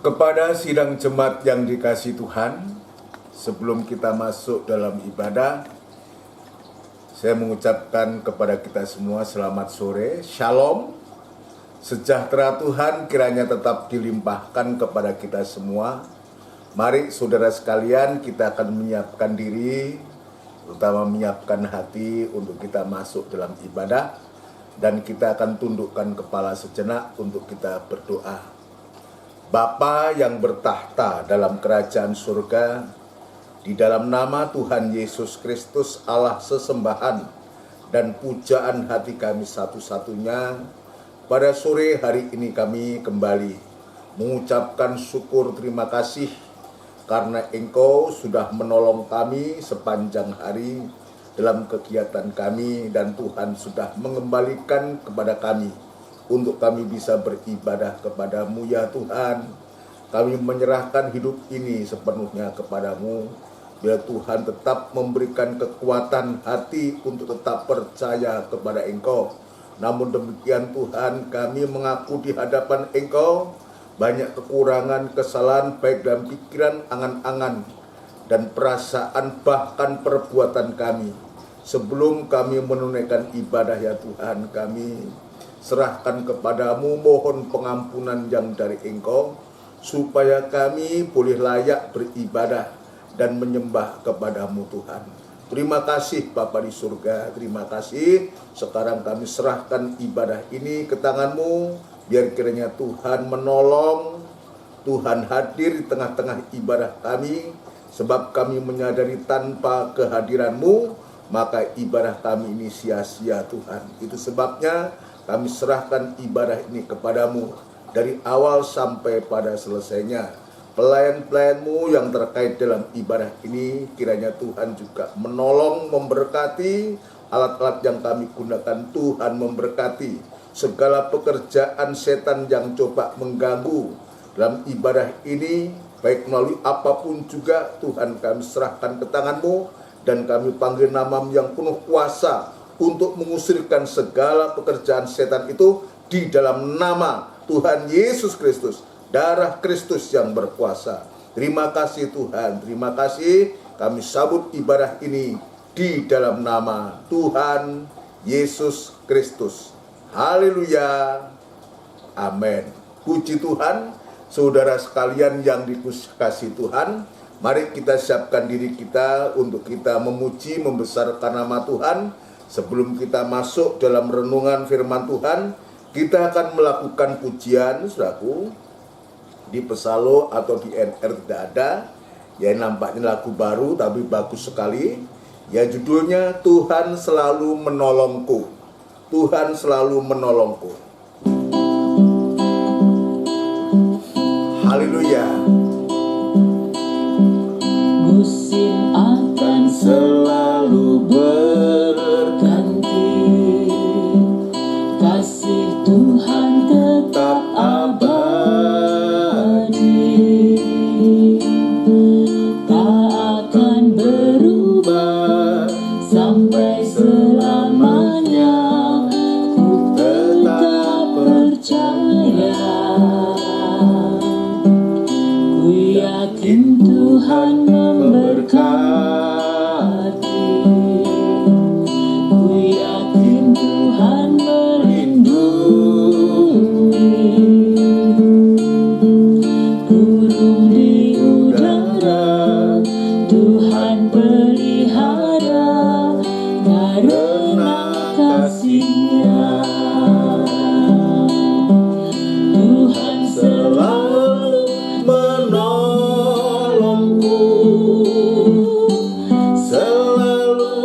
Kepada sidang jemaat yang dikasihi Tuhan, sebelum kita masuk dalam ibadah, saya mengucapkan kepada kita semua selamat sore, shalom, sejahtera Tuhan kiranya tetap dilimpahkan kepada kita semua. Mari saudara sekalian, kita akan menyiapkan diri, terutama menyiapkan hati untuk kita masuk dalam ibadah, dan kita akan tundukkan kepala sejenak untuk kita berdoa. Bapa yang bertahta dalam kerajaan surga, di dalam nama Tuhan Yesus Kristus, Allah sesembahan dan pujaan hati kami satu-satunya, pada sore hari ini kami kembali mengucapkan syukur terima kasih karena Engkau sudah menolong kami sepanjang hari dalam kegiatan kami, dan Tuhan sudah mengembalikan kepada kami untuk kami bisa beribadah kepadamu ya Tuhan. Kami menyerahkan hidup ini sepenuhnya kepadamu. Biar Tuhan tetap memberikan kekuatan hati untuk tetap percaya kepada Engkau. Namun demikian Tuhan, kami mengaku di hadapan Engkau banyak kekurangan, kesalahan baik dalam pikiran, angan-angan, dan perasaan, bahkan perbuatan kami. Sebelum kami menunaikan ibadah ya Tuhan, kami serahkan kepadamu, mohon pengampunan yang dari Engkau, supaya kami boleh layak beribadah dan menyembah kepadamu Tuhan. Terima kasih Bapa di surga, terima kasih. Sekarang kami serahkan ibadah ini ke tangan-Mu, biar kiranya Tuhan menolong, Tuhan hadir di tengah-tengah ibadah kami, sebab kami menyadari tanpa kehadiran-Mu, maka ibadah kami ini sia-sia Tuhan. Itu sebabnya kami serahkan ibadah ini kepadamu dari awal sampai pada selesainya. Pelayan-pelayan-Mu yang terkait dalam ibadah ini, kiranya Tuhan juga menolong, memberkati alat-alat yang kami gunakan. Tuhan memberkati segala pekerjaan setan yang coba mengganggu dalam ibadah ini, baik melalui apapun juga. Tuhan, kami serahkan ke tangan-Mu, dan kami panggil nama-Mu yang penuh kuasa untuk mengusirkan segala pekerjaan setan itu di dalam nama Tuhan Yesus Kristus, darah Kristus yang berkuasa. Terima kasih Tuhan, terima kasih. Kami sambut ibadah ini di dalam nama Tuhan Yesus Kristus. Haleluya, amin. Puji Tuhan. Saudara sekalian yang dikasihi Tuhan, mari kita siapkan diri kita untuk kita memuji, membesarkan nama Tuhan. Sebelum kita masuk dalam renungan firman Tuhan, kita akan melakukan pujian, saudaraku. Di Pesalo atau di NR tidak ada. Ya, nampaknya lagu baru tapi bagus sekali. Ya, judulnya Tuhan Selalu Menolongku. Tuhan selalu menolongku. Haleluya. Musim akan selalu berganti, kasih Tuhan tetap abadi, tak akan berubah sampai selamanya. Ku tetap percaya, ku yakin Tuhan memberkati, ku yakin Tuhan melindungi, burung di udara Tuhan pelihara karena kasih-Nya. Tuhan selalu menolongku, selalu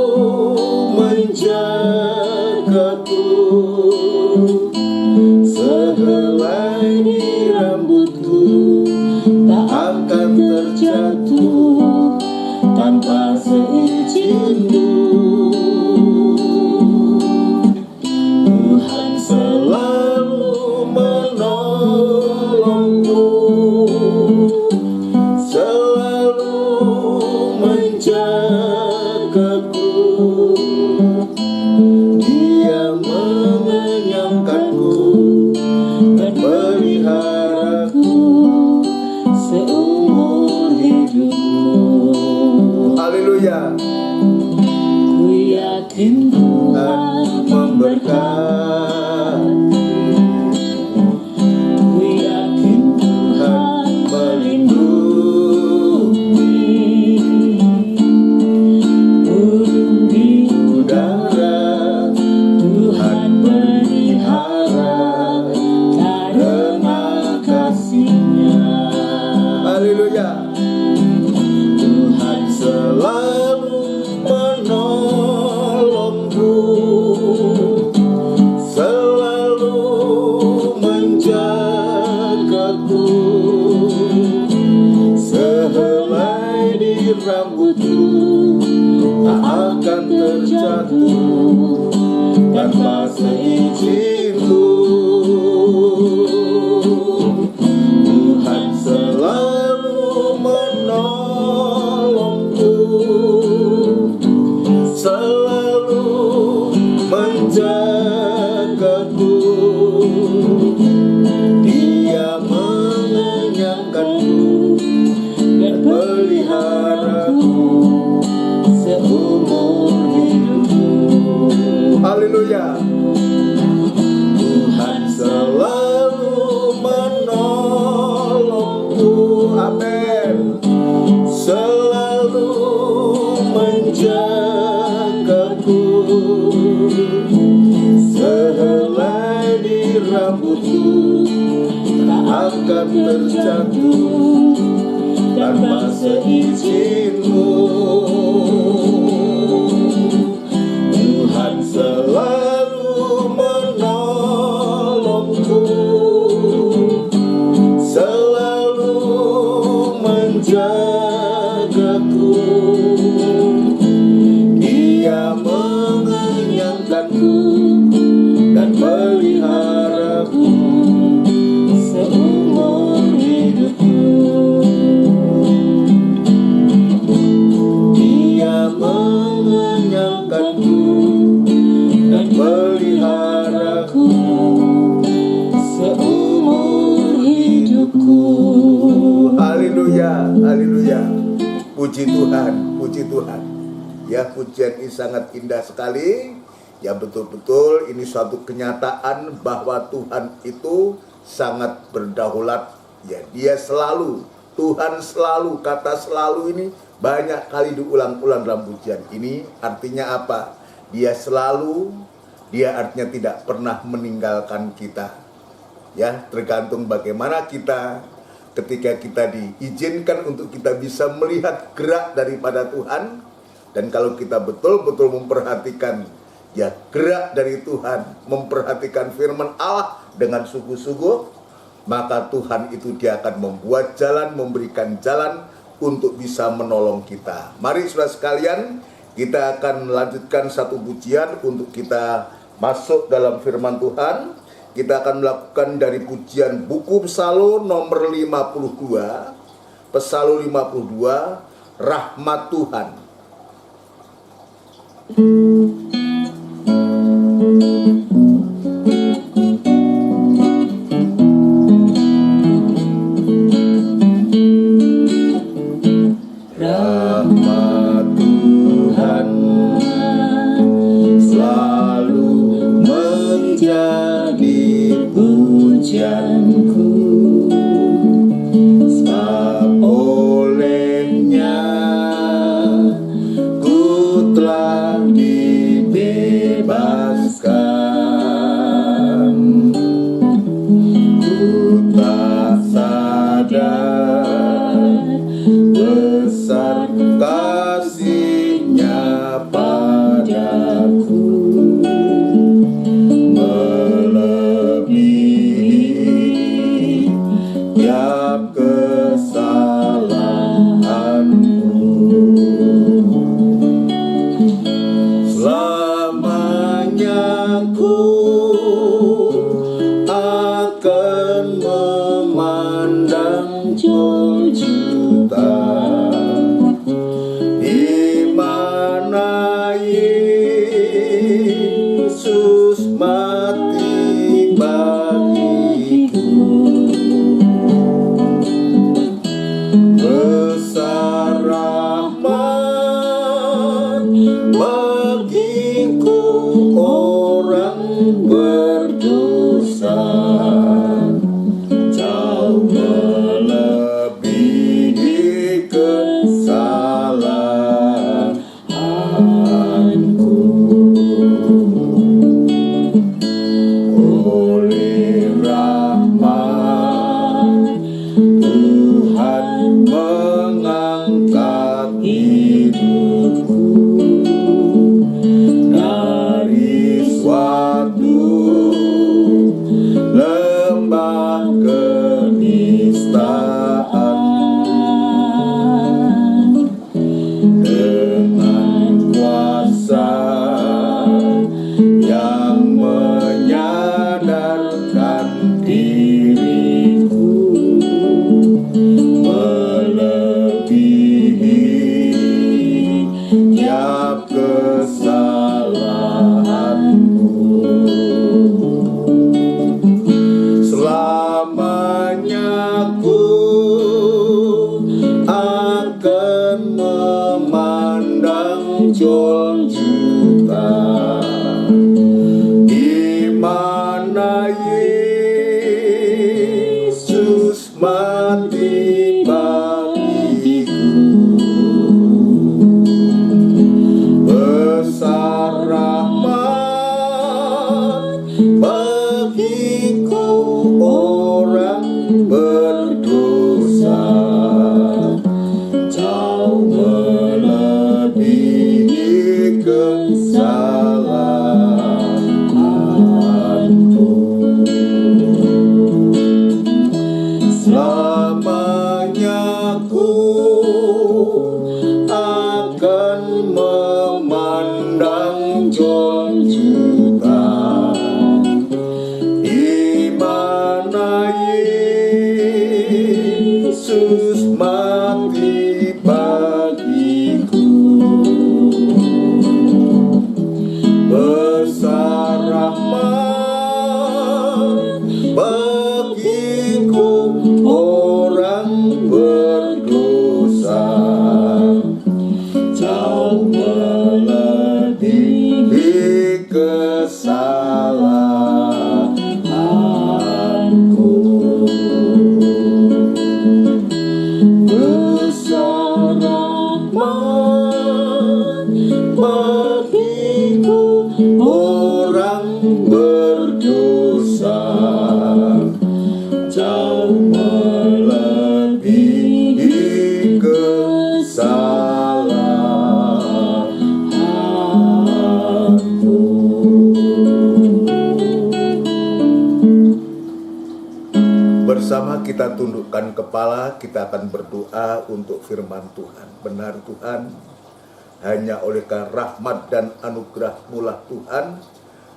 menjagaku, sehelai rambutku tak akan terjatuh tanpa seizinmu. Tuhan selalu menolongku, selalu menjagaku, Dia mengenyangkanku dan meliharaku yakin Tuhan memberkati. Ku yakin Tuhan melindungi. Burung di udara Tuhan pelihara karena kasih-Nya. Haleluya. Tuhan selalu menolongku, selalu menjagaku. Sehelai di rambutku tak akan terjatuh tanpa seizinku. Tuhan selalu menolongku, selalu menjagaku. Dia mengenyangkanku dan peliharaku seumur hidupku. Haleluya. Tuhan selalu menolongku, Amin. selalu menjagaku. Sehelai di rambutku tak akan terjatuh tanpa seizinku. Tuhan selalu menolongku, selalu menjagaku. Dia mengenyangkanku dan peliharaku seumur hidupku. Dia mengenyangkanku dan peliharaku seumur hidupku. Haleluya, haleluya. Puji Tuhan, puji Tuhan. Ya, pujian ini sangat indah sekali. Ya, betul-betul ini suatu kenyataan bahwa Tuhan itu sangat berdaulat. Ya, Dia selalu, Tuhan selalu, kata selalu ini banyak kali diulang-ulang dalam pujian ini. Artinya apa? Dia selalu, Dia artinya tidak pernah meninggalkan kita. Ya, tergantung bagaimana kita ketika kita diizinkan untuk kita bisa melihat gerak daripada Tuhan. Dan kalau kita betul-betul memperhatikan ya gerak dari Tuhan, memperhatikan firman Allah dengan sungguh-sungguh, maka Tuhan itu Dia akan membuat jalan, memberikan jalan untuk bisa menolong kita. Mari saudara sekalian, kita akan melanjutkan satu pujian untuk kita masuk dalam firman Tuhan. Kita akan melakukan dari pujian buku Psalm nomor 52, Psalm 52, Rahmat Tuhan. Rahmat Tuhan selalu menjadi pujianku, sebab olehnya ku telah dibebaskan. Ku tak sadar besar kasih-Nya padaku, melebihi tiap kesalahanku. Selamanya ku akan memandang juta di mana Yesus mati bagiku. Besar rahmat bagi Oleh rahmat Tuhan mengangkat hidupku dari suatu lembah kenistaan dengan kuasa yang menyadarkan diriku melebihi tiap kesalahanku. Selamanya ku akan memandang Jol Juta, di mana Yesus mati bagiku. Besar rahmat bagiku orang berdosa, jauh melebihi kesalahanku. Selamanya ku akan memandang Jol Juta, di mana Yesus mati bagiku. Besar rahmat bagiku orang berdosa, jauh melebihi kesalahanku. Besar rahmat bagiku orang berdosa, jauh melebihi kesalahanku. Bersama kita tundukkan kepala, kita akan berdoa untuk firman Tuhan. Benar Tuhan, hanya oleh karena rahmat dan anugerah-Mu lah Tuhan,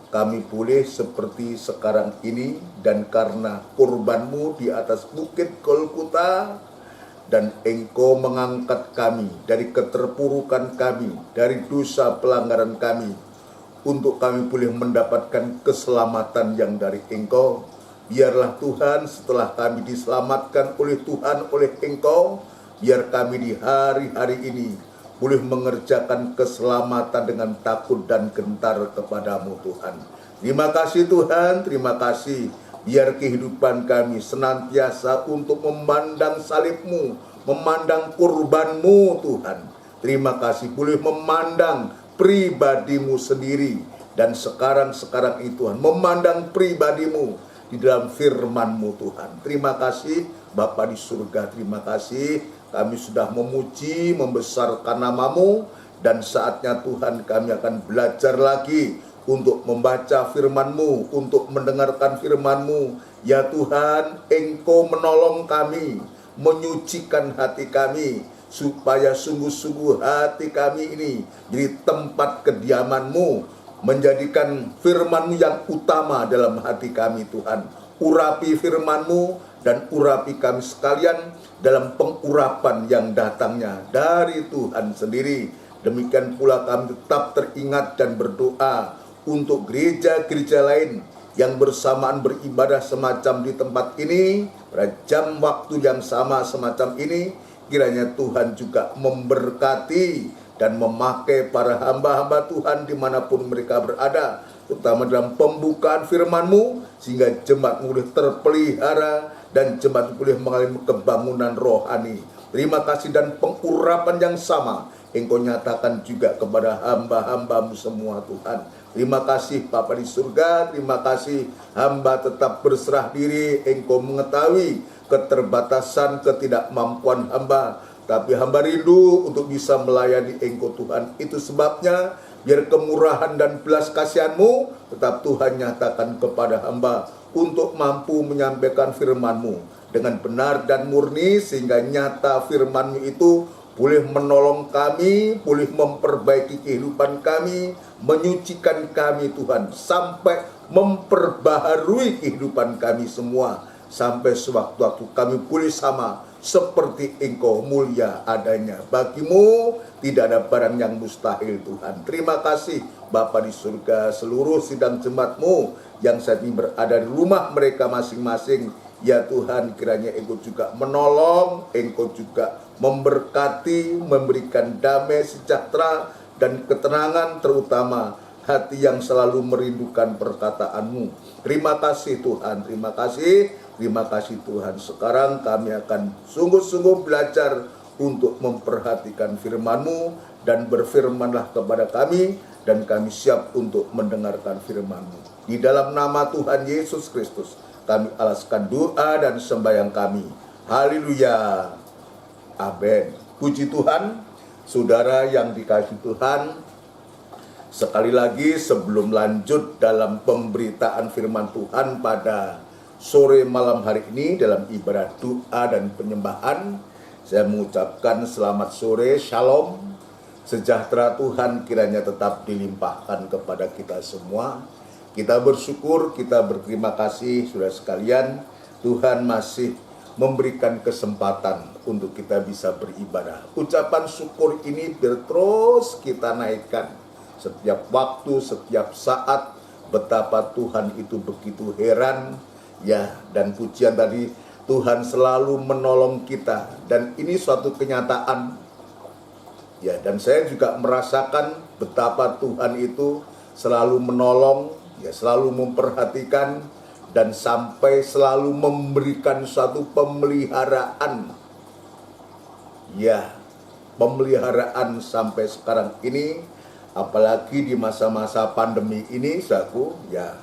kami boleh seperti sekarang ini, dan karena kurban-Mu di atas bukit Golgota, dan Engkau mengangkat kami dari keterpurukan kami, dari dosa pelanggaran kami, untuk kami boleh mendapatkan keselamatan yang dari Engkau. Biarlah Tuhan, setelah kami diselamatkan oleh Tuhan, oleh Engkau, biar kami di hari-hari ini boleh mengerjakan keselamatan dengan takut dan gentar kepadamu Tuhan. Terima kasih Tuhan, terima kasih. Biar kehidupan kami senantiasa untuk memandang salib-Mu, memandang kurban-Mu Tuhan. Terima kasih boleh memandang pribadi-Mu sendiri. Dan sekarang ini Tuhan, memandang pribadi-Mu di dalam firman-Mu Tuhan. Terima kasih Bapa di surga, terima kasih kami sudah memuji, membesarkan nama-Mu, dan saatnya Tuhan kami akan belajar lagi untuk membaca firman-Mu, untuk mendengarkan firman-Mu. Ya Tuhan, Engkau menolong kami, menyucikan hati kami, supaya sungguh-sungguh hati kami ini jadi tempat kediaman-Mu, menjadikan firman-Mu yang utama dalam hati kami Tuhan. Urapi firman-Mu dan urapi kami sekalian dalam pengurapan yang datangnya dari Tuhan sendiri. Demikian pula kami tetap teringat dan berdoa untuk gereja-gereja lain yang bersamaan beribadah semacam di tempat ini, pada jam waktu yang sama semacam ini. Kiranya Tuhan juga memberkati dan memakai para hamba-hamba Tuhan dimanapun mereka berada, terutama dalam pembukaan firman-Mu, sehingga jemaat boleh terpelihara dan jemaat boleh mengalami kebangunan rohani. Terima kasih, dan pengurapan yang sama Engkau nyatakan juga kepada hamba-hambamu semua Tuhan. Terima kasih Bapa di surga, terima kasih hamba tetap berserah diri. Engkau mengetahui keterbatasan, ketidakmampuan hamba, tapi hamba rindu untuk bisa melayani Engkau Tuhan. Itu sebabnya biar kemurahan dan belas kasihan-Mu tetap Tuhan nyatakan kepada hamba untuk mampu menyampaikan firman-Mu dengan benar dan murni, sehingga nyata firman-Mu itu boleh menolong kami, boleh memperbaiki kehidupan kami, menyucikan kami Tuhan, sampai memperbaharui kehidupan kami semua, sampai sewaktu-waktu kami boleh sama seperti Engkau mulia adanya. Bagimu tidak ada barang yang mustahil Tuhan. Terima kasih Bapa di surga, seluruh sidang jemaat-Mu yang saat ini berada di rumah mereka masing-masing. Ya Tuhan, kiranya Engkau juga menolong, Engkau juga memberkati, memberikan damai, sejahtera, dan ketenangan, terutama hati yang selalu merindukan perkataan-Mu. Terima kasih Tuhan, terima kasih Tuhan. Sekarang kami akan sungguh-sungguh belajar untuk memperhatikan firman-Mu, dan berfirmanlah kepada kami, dan kami siap untuk mendengarkan firman-Mu. Di dalam nama Tuhan Yesus Kristus, kami alaskan doa dan sembahyang kami. Haleluya. Amin. Puji Tuhan, saudara yang dikasihi Tuhan. Sekali lagi sebelum lanjut dalam pemberitaan firman Tuhan pada sore malam hari ini dalam ibadah doa dan penyembahan, saya mengucapkan selamat sore, shalom. Sejahtera Tuhan kiranya tetap dilimpahkan kepada kita semua. Kita bersyukur, kita berterima kasih saudara sekalian, Tuhan masih memberikan kesempatan untuk kita bisa beribadah. Ucapan syukur ini terus kita naikkan setiap waktu, setiap saat. Betapa Tuhan itu begitu heran, ya, dan pujian tadi, Tuhan selalu menolong kita, dan ini suatu kenyataan, ya. Dan saya juga merasakan betapa Tuhan itu selalu menolong, ya, selalu memperhatikan, dan sampai selalu memberikan suatu pemeliharaan, ya, pemeliharaan sampai sekarang ini, apalagi di masa-masa pandemi ini, saudaraku, ya,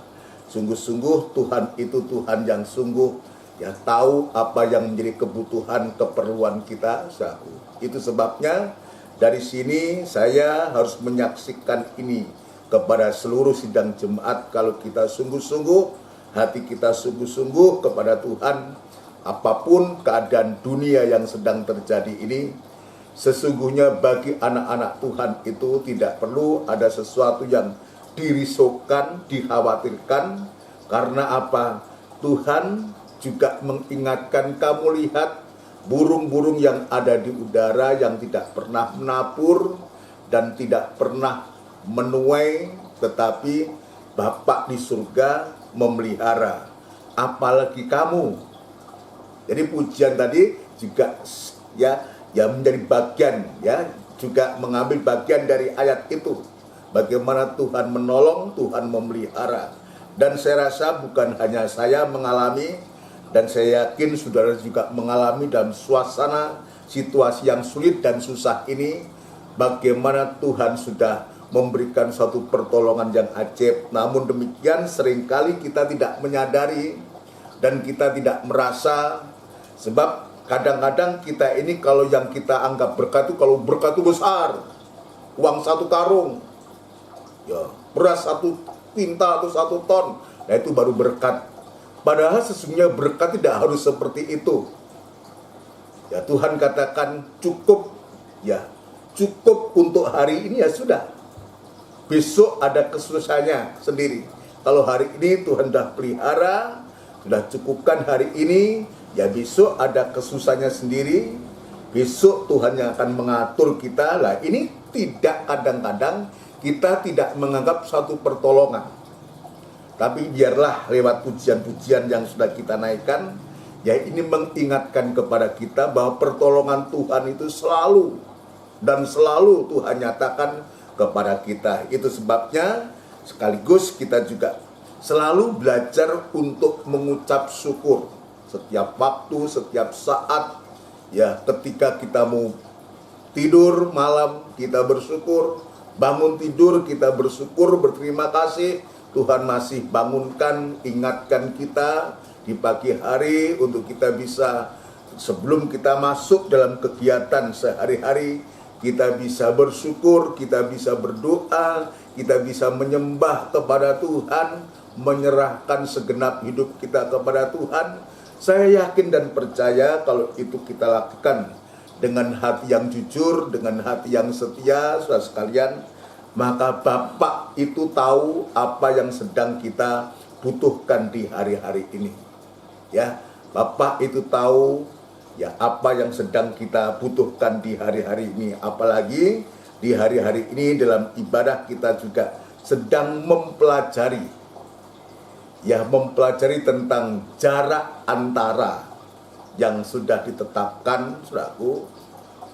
sungguh-sungguh Tuhan itu Tuhan yang sungguh, ya, tahu apa yang menjadi kebutuhan, keperluan kita, saudaraku. Itu sebabnya dari sini saya harus menyaksikan ini kepada seluruh sidang jemaat. Kalau kita sungguh-sungguh, hati kita sungguh-sungguh kepada Tuhan, apapun keadaan dunia yang sedang terjadi ini, sesungguhnya bagi anak-anak Tuhan itu tidak perlu ada sesuatu yang dirisaukan, dikhawatirkan. Karena apa? Tuhan juga mengingatkan, kamu lihat burung-burung yang ada di udara yang tidak pernah menabur dan tidak pernah menuai, tetapi Bapa di surga memelihara. Apalagi kamu. Jadi pujian tadi juga, ya, menjadi bagian, ya, juga mengambil bagian dari ayat itu. Bagaimana Tuhan menolong, Tuhan memelihara. Dan saya rasa bukan hanya saya mengalami, dan saya yakin saudara juga mengalami dalam suasana situasi yang sulit dan susah ini, bagaimana Tuhan sudah memberikan suatu pertolongan yang ajaib. Namun demikian seringkali kita tidak menyadari dan kita tidak merasa, sebab kadang-kadang kita ini kalau yang kita anggap berkat itu, kalau berkat itu besar, uang 1 karung, ya, beras 1 kintal atau 1 ton, nah itu baru berkat. Padahal sesungguhnya berkat tidak harus seperti itu. Ya, Tuhan katakan cukup, ya, cukup untuk hari ini, ya sudah. Besok ada kesusahannya sendiri. Kalau hari ini Tuhan sudah pelihara, sudah cukupkan hari ini, ya besok ada kesusahannya sendiri. Besok Tuhan yang akan mengatur kita. Lah ini tidak, kadang-kadang kita tidak menganggap suatu pertolongan. Tapi biarlah lewat pujian-pujian yang sudah kita naikkan, ya, ini mengingatkan kepada kita bahwa pertolongan Tuhan itu selalu dan selalu Tuhan nyatakan kepada kita. Itu sebabnya sekaligus kita juga selalu belajar untuk mengucap syukur setiap waktu, setiap saat, ya, ketika kita mau tidur malam kita bersyukur, bangun tidur kita bersyukur, berterima kasih Tuhan masih bangunkan, ingatkan kita di pagi hari untuk kita bisa, sebelum kita masuk dalam kegiatan sehari-hari, kita bisa bersyukur, kita bisa berdoa, kita bisa menyembah kepada Tuhan, menyerahkan segenap hidup kita kepada Tuhan. Saya yakin dan percaya kalau itu kita lakukan dengan hati yang jujur, dengan hati yang setia, saudara sekalian, maka Bapak itu tahu apa yang sedang kita butuhkan di hari-hari ini. Ya, Bapak itu tahu ya apa yang sedang kita butuhkan di hari-hari ini. Apalagi di hari-hari ini dalam ibadah kita juga sedang mempelajari tentang jarak antara yang sudah ditetapkan, saudaraku,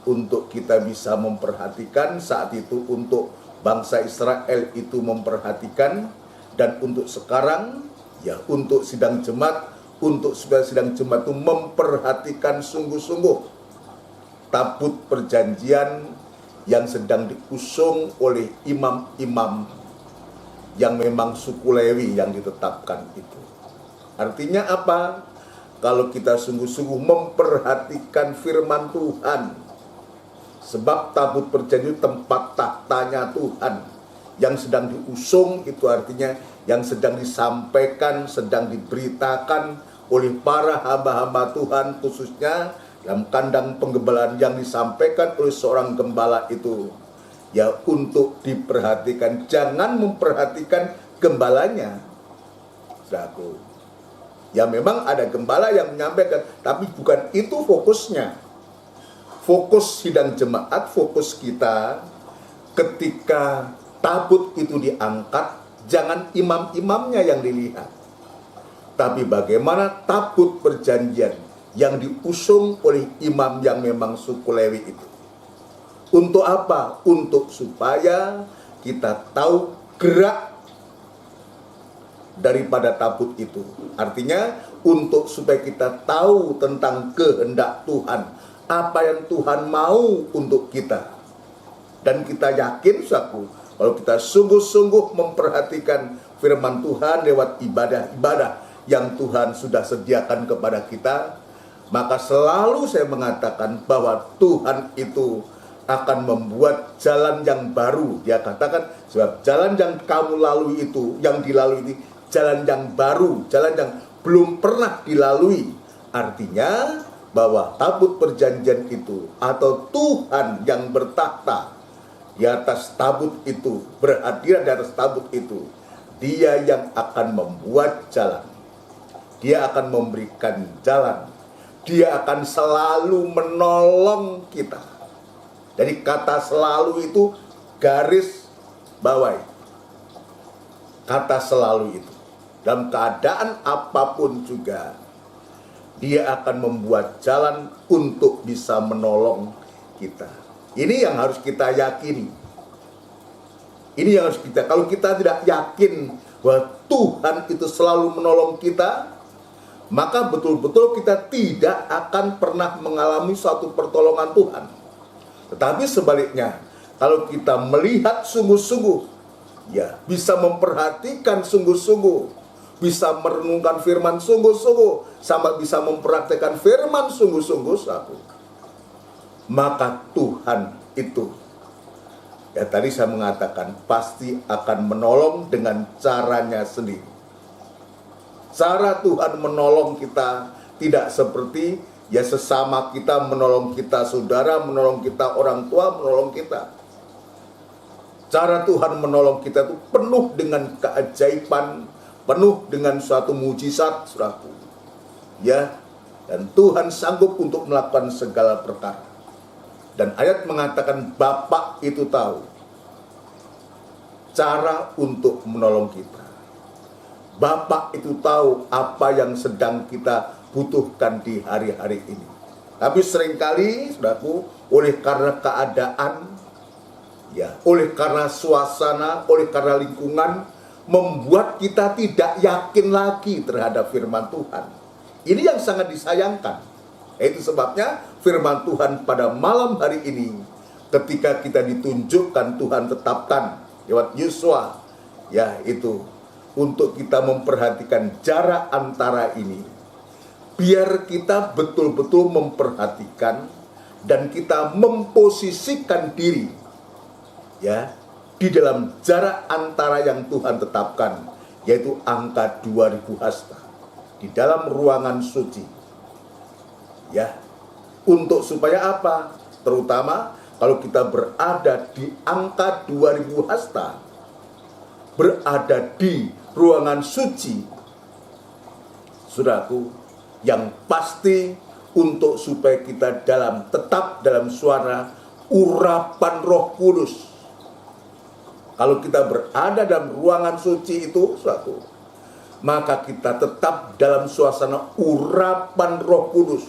untuk kita bisa memperhatikan saat itu, untuk bangsa Israel itu memperhatikan, dan untuk sekarang ya untuk sidang jemaat, untuk sidang jemaat itu memperhatikan sungguh-sungguh tabut perjanjian yang sedang diusung oleh imam-imam yang memang suku Lewi yang ditetapkan itu. Artinya apa? Kalau kita sungguh-sungguh memperhatikan firman Tuhan, sebab tabut perjanjian tempat tahtanya Tuhan yang sedang diusung, itu artinya yang sedang disampaikan, sedang diberitakan oleh para hamba-hamba Tuhan, khususnya dalam kandang penggembalaan yang disampaikan oleh seorang gembala itu, ya untuk diperhatikan. Jangan memperhatikan gembalanya, saudaraku. Ya memang ada gembala yang menyampaikan, tapi bukan itu fokusnya. Fokus sidang jemaat, fokus kita ketika tabut itu diangkat, jangan imam-imamnya yang dilihat, tapi bagaimana tabut perjanjian yang diusung oleh imam yang memang suku Lewi itu. Untuk apa? Untuk supaya kita tahu gerak daripada tabut itu. Artinya untuk supaya kita tahu tentang kehendak Tuhan, apa yang Tuhan mau untuk kita. Dan kita yakin, saudaraku, kalau kita sungguh-sungguh memperhatikan firman Tuhan lewat ibadah-ibadah yang Tuhan sudah sediakan kepada kita, maka selalu saya mengatakan bahwa Tuhan itu akan membuat jalan yang baru. Dia katakan, sebab jalan yang kamu lalui itu, yang dilalui itu, jalan yang baru, jalan yang belum pernah dilalui. Artinya bahwa tabut perjanjian itu, atau Tuhan yang bertahta di atas tabut itu, berhadirat di atas tabut itu, Dia yang akan membuat jalan, Dia akan memberikan jalan, Dia akan selalu menolong kita. Jadi kata selalu itu garis bawahi. Kata selalu itu, dalam keadaan apapun juga, Dia akan membuat jalan untuk bisa menolong kita. Ini yang harus kita yakini. Ini yang harus kita, kalau kita tidak yakin bahwa Tuhan itu selalu menolong kita, maka betul-betul kita tidak akan pernah mengalami suatu pertolongan Tuhan. Tetapi sebaliknya, kalau kita melihat sungguh-sungguh, ya bisa memperhatikan sungguh-sungguh, bisa merenungkan firman sungguh-sungguh, sama bisa mempraktekkan firman sungguh-sungguh, maka Tuhan itu, ya tadi saya mengatakan, pasti akan menolong dengan caranya sendiri. Cara Tuhan menolong kita tidak seperti ya sesama kita menolong kita saudara, menolong kita orang tua, menolong kita. Cara Tuhan menolong kita itu penuh dengan keajaiban, penuh dengan suatu mujizat, saudaraku. Ya, dan Tuhan sanggup untuk melakukan segala perkara. Dan ayat mengatakan Bapa itu tahu cara untuk menolong kita. Bapa itu tahu apa yang sedang kita butuhkan di hari-hari ini. Tapi seringkali, saudaraku, oleh karena keadaan, ya, oleh karena suasana, oleh karena lingkungan, membuat kita tidak yakin lagi terhadap firman Tuhan. Ini yang sangat disayangkan. Itu sebabnya firman Tuhan pada malam hari ini ketika kita ditunjukkan, Tuhan tetapkan lewat Yosua, ya itu untuk kita memperhatikan jarak antara ini, biar kita betul-betul memperhatikan dan kita memposisikan diri, ya, di dalam jarak antara yang Tuhan tetapkan, yaitu angka 2000 hasta di dalam ruangan suci, ya. Untuk supaya apa? Terutama kalau kita berada di angka 2000 hasta, berada di ruangan suci, saudaraku, yang pasti untuk supaya kita tetap dalam suara urapan Roh Kudus. Kalau kita berada dalam ruangan suci itu, saudaraku, maka kita tetap dalam suasana urapan Roh Kudus.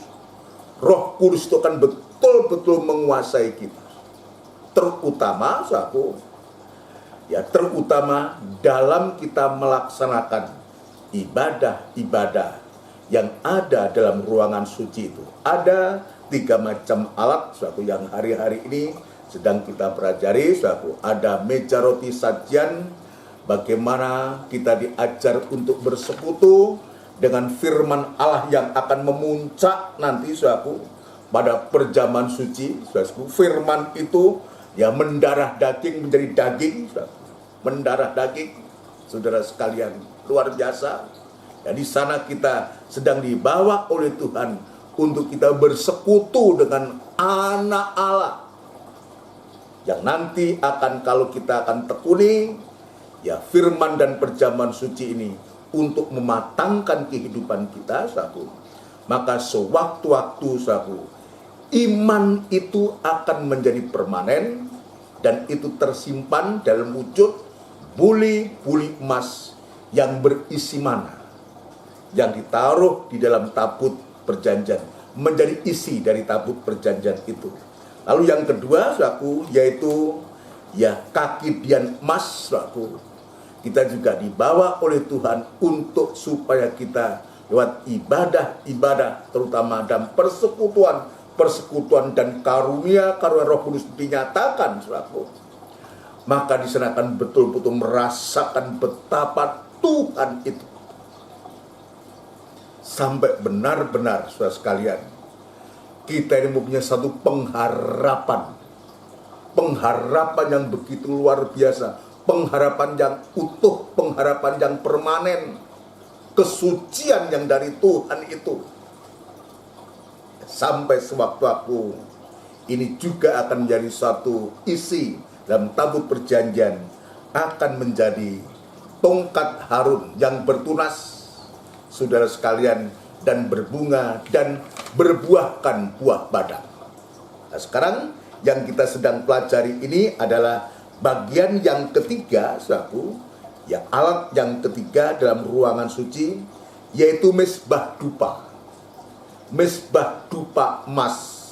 Roh Kudus itu akan betul-betul menguasai kita. Terutama, saudaraku, ya, terutama dalam kita melaksanakan ibadah-ibadah yang ada dalam ruangan suci itu. Ada 3 macam alat, saudaraku, yang hari-hari ini sedang kita pelajari, saudaraku. Ada meja roti sajian, bagaimana kita diajar untuk bersekutu dengan firman Allah yang akan memuncak nanti, saudaraku, pada perjamuan suci, saudaraku. Firman itu ya mendarah daging menjadi daging, saudaraku. Mendarah daging, saudara sekalian, luar biasa. Ya, di sana kita sedang dibawa oleh Tuhan untuk kita bersekutu dengan anak Allah yang nanti akan, kalau kita akan tekuni ya firman dan perjamuan suci ini untuk mematangkan kehidupan kita, saudaraku, maka sewaktu-waktu, saudaraku, iman itu akan menjadi permanen dan itu tersimpan dalam wujud buli-buli emas yang berisi mana, yang ditaruh di dalam tabut perjanjian, menjadi isi dari tabut perjanjian itu. Lalu yang kedua, saudaraku, yaitu ya kaki dian emas, saudaraku. Kita juga dibawa oleh Tuhan untuk supaya kita lewat ibadah-ibadah, terutama dalam persekutuan dan karunia Roh Kudus dinyatakan, saudaraku. Maka di sana akan betul-betul merasakan betapa Tuhan itu sampai benar-benar, saudara sekalian, kita ini mempunyai satu pengharapan yang begitu luar biasa, pengharapan yang utuh, pengharapan yang permanen, kesucian yang dari Tuhan itu. Sampai sewaktu-waktu ini juga akan menjadi satu isi dalam tabut perjanjian, akan menjadi tongkat Harun yang bertunas, saudara sekalian, dan berbunga dan berbuahkan buah badang. Nah, sekarang yang kita sedang pelajari ini adalah bagian yang ketiga, saudaraku, ya, alat yang ketiga dalam ruangan suci, yaitu mesbah dupa. Mesbah dupa emas.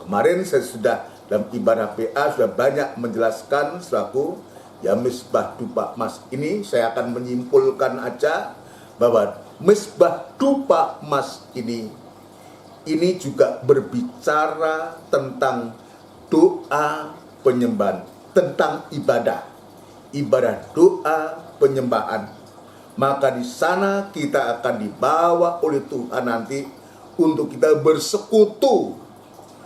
Kemarin saya sudah dalam ibadah PA sudah banyak menjelaskan, saudaraku, ya, mesbah dupa emas ini. Saya akan menyimpulkan aja bahwa mesbah dupa emas ini juga berbicara tentang doa penyembahan, tentang ibadah doa penyembahan. Maka di sana kita akan dibawa oleh Tuhan nanti untuk kita bersekutu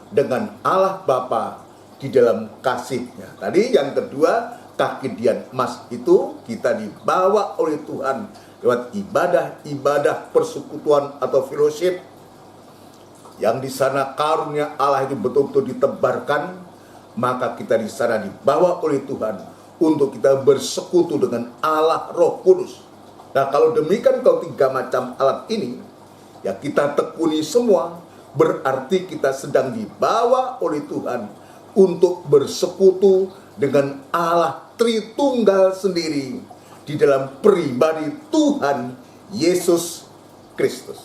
dengan Allah Bapa di dalam kasih-Nya. Tadi yang kedua, kaki dian emas itu kita dibawa oleh Tuhan lewat ibadah persekutuan atau fellowship, yang di sana karunia Allah itu betul-betul ditebarkan. Maka kita di sana dibawa oleh Tuhan untuk kita bersekutu dengan Allah Roh Kudus. Nah, kalau demikian kalau 3 macam alat ini ya kita tekuni semua, berarti kita sedang dibawa oleh Tuhan untuk bersekutu dengan Allah Tritunggal sendiri di dalam pribadi Tuhan Yesus Kristus.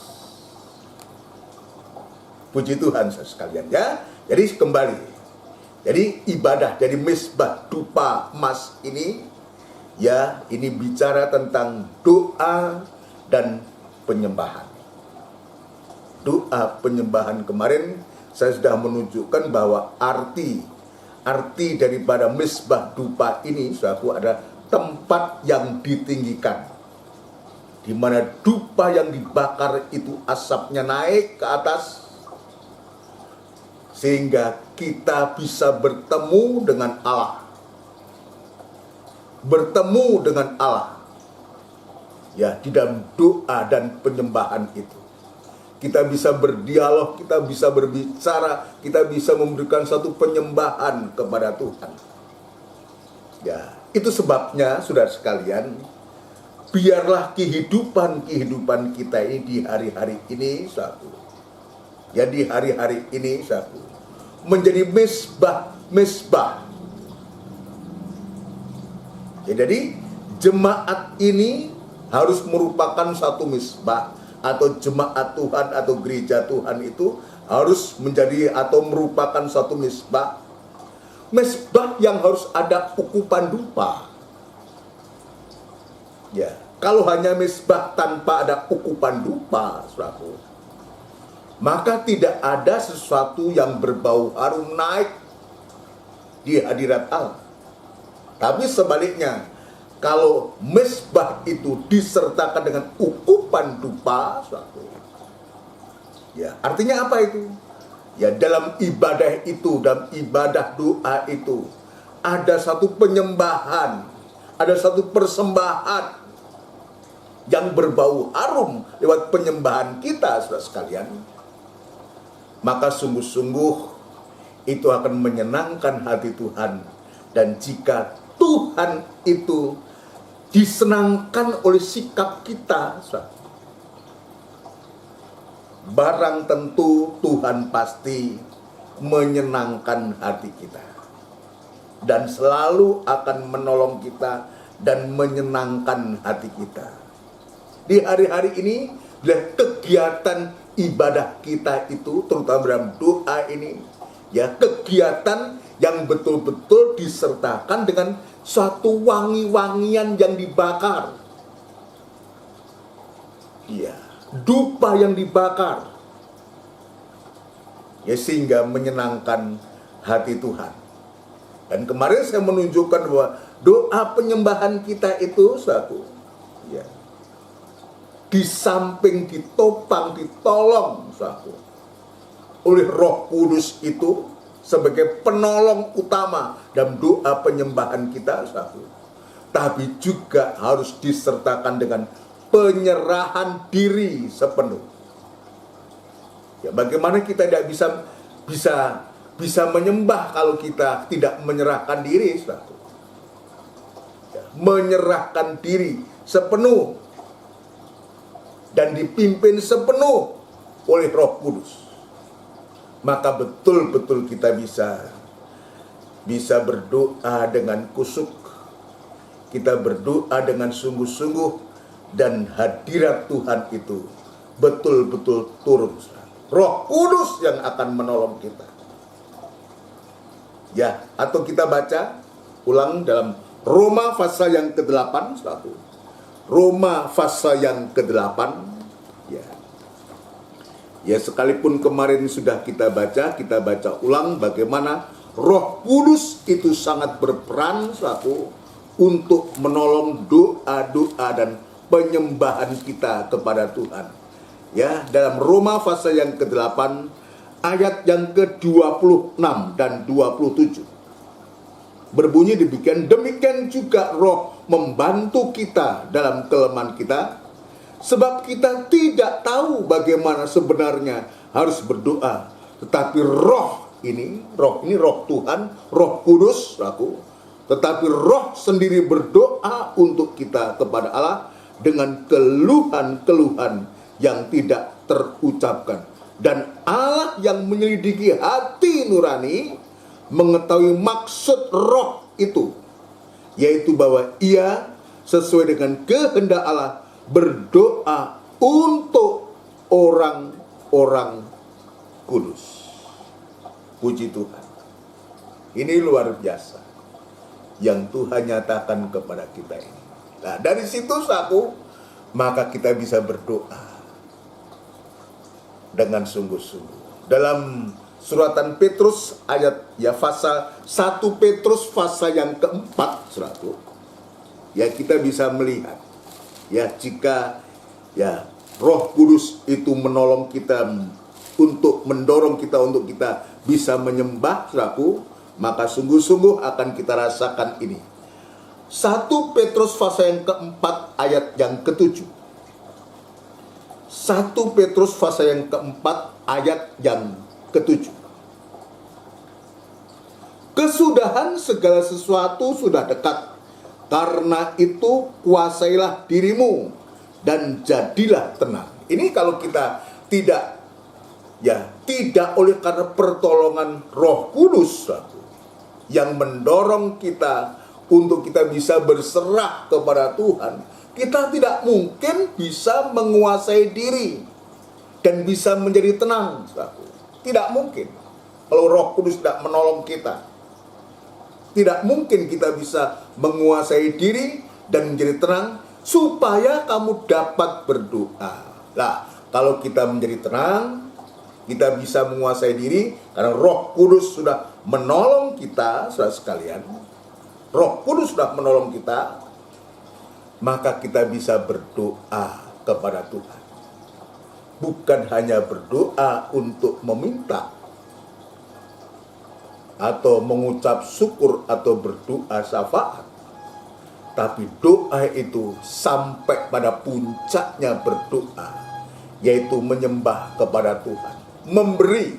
Puji Tuhan sekalian, ya. Jadi kembali, jadi ibadah dari mesbah dupa emas ini, ya, ini bicara tentang doa dan penyembahan. Doa penyembahan kemarin saya sudah menunjukkan bahwa arti daripada misbah dupa ini, saudaraku, adalah tempat yang ditinggikan, di mana dupa yang dibakar itu asapnya naik ke atas, sehingga kita bisa bertemu dengan Allah. Bertemu dengan Allah, ya, di dalam doa dan penyembahan itu. Kita bisa berdialog, kita bisa berbicara, kita bisa memberikan satu penyembahan kepada Tuhan. Ya, itu sebabnya, saudara sekalian, biarlah kehidupan kita ini di hari-hari ini, satu. Ya, di hari-hari ini, satu, menjadi misbah. Ya, jadi jemaat ini harus merupakan satu misbah, atau jemaat Tuhan atau gereja Tuhan itu harus menjadi atau merupakan satu misbah. Misbah yang harus ada ukupan dupa. Ya, kalau hanya misbah tanpa ada ukupan dupa, saudaraku, maka tidak ada sesuatu yang berbau harum naik di hadirat Allah. Tapi sebaliknya, kalau misbah itu disertakan dengan ukupan dupa, ya, artinya apa itu? Ya, dalam ibadah itu, dalam ibadah doa itu, ada satu penyembahan, ada satu persembahan yang berbau harum lewat penyembahan kita, saudara sekalian. Maka sungguh-sungguh itu akan menyenangkan hati Tuhan. Dan jika Tuhan itu disenangkan oleh sikap kita, barang tentu Tuhan pasti menyenangkan hati kita dan selalu akan menolong kita dan menyenangkan hati kita. Di hari-hari ini, kegiatan ibadah kita itu, terutama dalam doa ini, ya, kegiatan yang betul-betul disertakan dengan suatu wangi-wangian yang dibakar. Iya, dupa yang dibakar. Ya, sehingga menyenangkan hati Tuhan. Dan kemarin saya menunjukkan bahwa doa penyembahan kita itu satu, ya, di samping ditopang, ditolong satu oleh Roh Kudus itu sebagai penolong utama dalam doa penyembahan kita, satu, tapi juga harus disertakan dengan penyerahan diri sepenuh. Ya, bagaimana kita tidak bisa menyembah kalau kita tidak menyerahkan diri, satu. Ya, menyerahkan diri sepenuh dan dipimpin sepenuh oleh Roh Kudus. Maka betul-betul kita bisa berdoa dengan kusuk, kita berdoa dengan sungguh-sungguh, dan hadirat Tuhan itu betul-betul turun. Roh Kudus yang akan menolong kita. Ya, atau kita baca ulang dalam Roma pasal yang ke-8, satu. Roma pasal yang ke-8, ya. Ya, sekalipun kemarin sudah kita baca ulang bagaimana Roh Kudus itu sangat berperan, satu, untuk menolong doa-doa dan penyembahan kita kepada Tuhan. Ya, dalam Roma pasal yang ke-8 ayat yang ke-26 dan 27. Berbunyi demikian juga Roh membantu kita dalam kelemahan kita, sebab kita tidak tahu bagaimana sebenarnya harus berdoa. Tetapi roh ini roh Tuhan, Roh Kudus, tetapi roh sendiri berdoa untuk kita kepada Allah dengan keluhan-keluhan yang tidak terucapkan. Dan Allah yang menyelidiki hati nurani mengetahui maksud roh itu, yaitu bahwa ia sesuai dengan kehendak Allah berdoa untuk orang-orang kudus. Puji Tuhan. Ini luar biasa yang Tuhan nyatakan kepada kita ini. Nah, dari situ maka kita bisa berdoa dengan sungguh-sungguh. Dalam suratan Petrus pasal 1 Petrus pasal yang keempat, saudaraku. Ya, kita bisa melihat ya, jika ya Roh Kudus itu menolong kita untuk mendorong kita untuk kita bisa menyembah, saudaraku, maka sungguh-sungguh akan kita rasakan ini. 1 Petrus pasal yang keempat ayat yang ke-7. 1 Petrus pasal yang keempat ayat yang ke-7. Kesudahan segala sesuatu sudah dekat. Karena itu kuasailah dirimu dan jadilah tenang. Ini kalau kita tidak oleh karena pertolongan Roh Kudus yang mendorong kita untuk kita bisa berserah kepada Tuhan, kita tidak mungkin bisa menguasai diri dan bisa menjadi tenang. Tidak mungkin kalau Roh Kudus tidak menolong kita. Tidak mungkin kita bisa menguasai diri dan menjadi tenang supaya kamu dapat berdoa. Nah, kalau kita menjadi tenang, kita bisa menguasai diri karena Roh Kudus sudah menolong kita, saudara sekalian. Roh Kudus sudah menolong kita, maka kita bisa berdoa kepada Tuhan. Bukan hanya berdoa untuk meminta atau mengucap syukur atau berdoa syafaat, tapi doa itu sampai pada puncaknya berdoa, yaitu menyembah kepada Tuhan, memberi.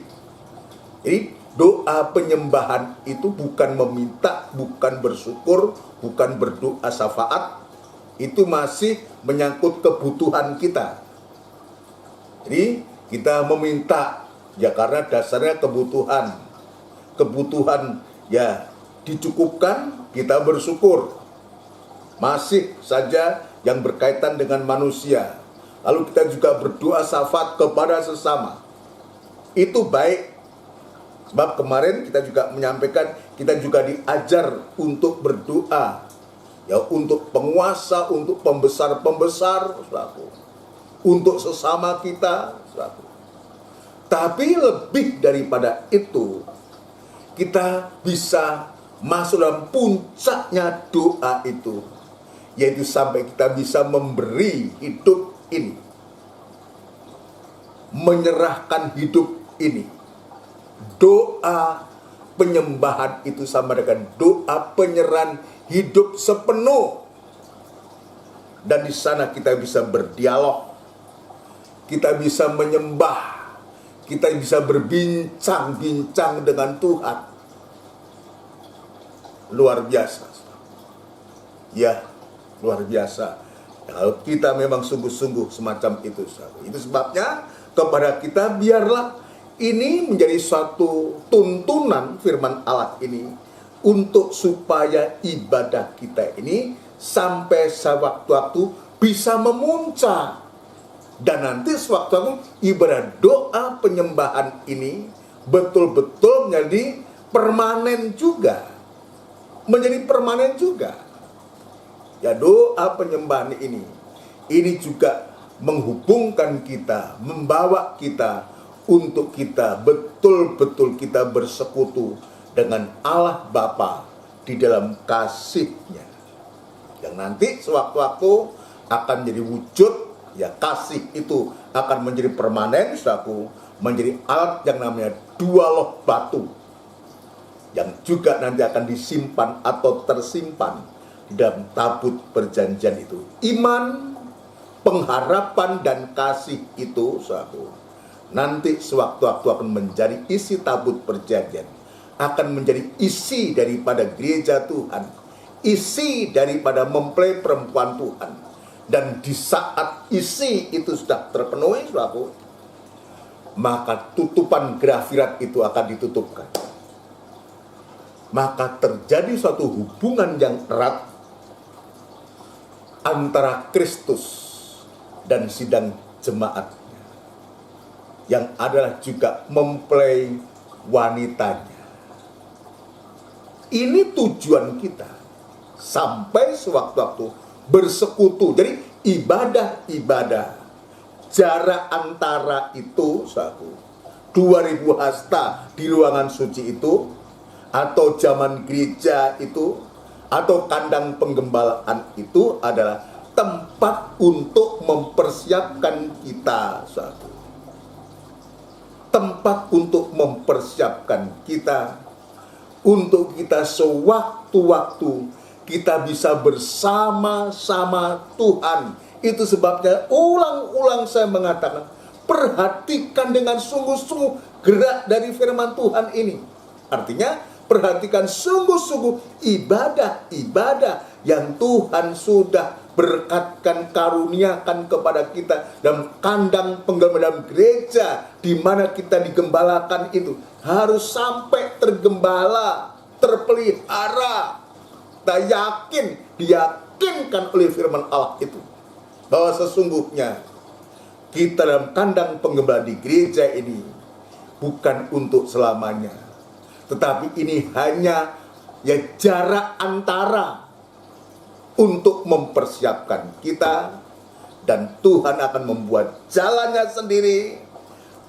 Jadi doa penyembahan itu bukan meminta, bukan bersyukur, bukan berdoa syafaat. Itu masih menyangkut kebutuhan kita. Jadi kita meminta ya karena dasarnya kebutuhan ya dicukupkan, kita bersyukur. Masih saja yang berkaitan dengan manusia. Lalu kita juga berdoa syafaat kepada sesama. Itu baik. Sebab kemarin kita juga menyampaikan, kita juga diajar untuk berdoa ya, untuk penguasa, untuk pembesar-pembesar, untuk sesama kita. Tapi lebih daripada itu, kita bisa masuk dalam puncaknya doa itu, yaitu sampai kita bisa memberi hidup ini, menyerahkan hidup ini. Doa penyembahan itu sama dengan doa penyerahan hidup sepenuh. Dan di sana kita bisa berdialog, kita bisa menyembah, kita bisa berbincang-bincang dengan Tuhan. Luar biasa. Ya, luar biasa. Kalau kita memang sungguh-sungguh semacam itu. Itu sebabnya kepada kita biarlah ini menjadi suatu tuntunan firman Allah ini, untuk supaya ibadah kita ini sampai sewaktu-waktu bisa memuncak. Dan nanti sewaktu ibadah doa penyembahan ini betul-betul menjadi permanen juga. Menjadi permanen juga. Ya, doa penyembahan ini juga menghubungkan kita, membawa kita untuk kita betul-betul kita bersekutu dengan Allah Bapa di dalam kasih-Nya. Yang nanti sewaktu-waktu akan menjadi wujud. Ya, kasih itu akan menjadi permanen, saudaraku, menjadi alat yang namanya dua loh batu, yang juga nanti akan disimpan atau tersimpan di dalam tabut perjanjian itu. Iman, pengharapan, dan kasih itu, saudaraku, nanti sewaktu-waktu akan menjadi isi tabut perjanjian, akan menjadi isi daripada gereja Tuhan, isi daripada mempelai perempuan Tuhan. Dan di saat isi itu sudah terpenuhi, saudaraku, maka tutupan grafirat itu akan ditutupkan. Maka terjadi suatu hubungan yang erat antara Kristus dan sidang jemaatnya, yang adalah juga mempelai wanitanya. Ini tujuan kita sampai sewaktu-waktu bersekutu. Jadi ibadah-ibadah jarak antara itu, saudaraku, 2000 hasta di ruangan suci itu, atau zaman gereja itu, atau kandang penggembalaan itu adalah tempat untuk mempersiapkan kita, saudara. Tempat untuk mempersiapkan kita, untuk kita sewaktu-waktu kita bisa bersama-sama Tuhan. Itu sebabnya ulang-ulang saya mengatakan, perhatikan dengan sungguh-sungguh gerak dari firman Tuhan ini. Artinya, perhatikan sungguh-sungguh ibadah-ibadah yang Tuhan sudah berkatkan, karuniakan kepada kita dalam kandang penggembalaan gereja di mana kita digembalakan itu harus sampai tergembala, terpelihara. Kita yakin, diyakinkan oleh firman Allah itu bahwa sesungguhnya kita dalam kandang penggembalaan di gereja ini bukan untuk selamanya, tetapi ini hanya jarak antara untuk mempersiapkan kita, dan Tuhan akan membuat jalannya sendiri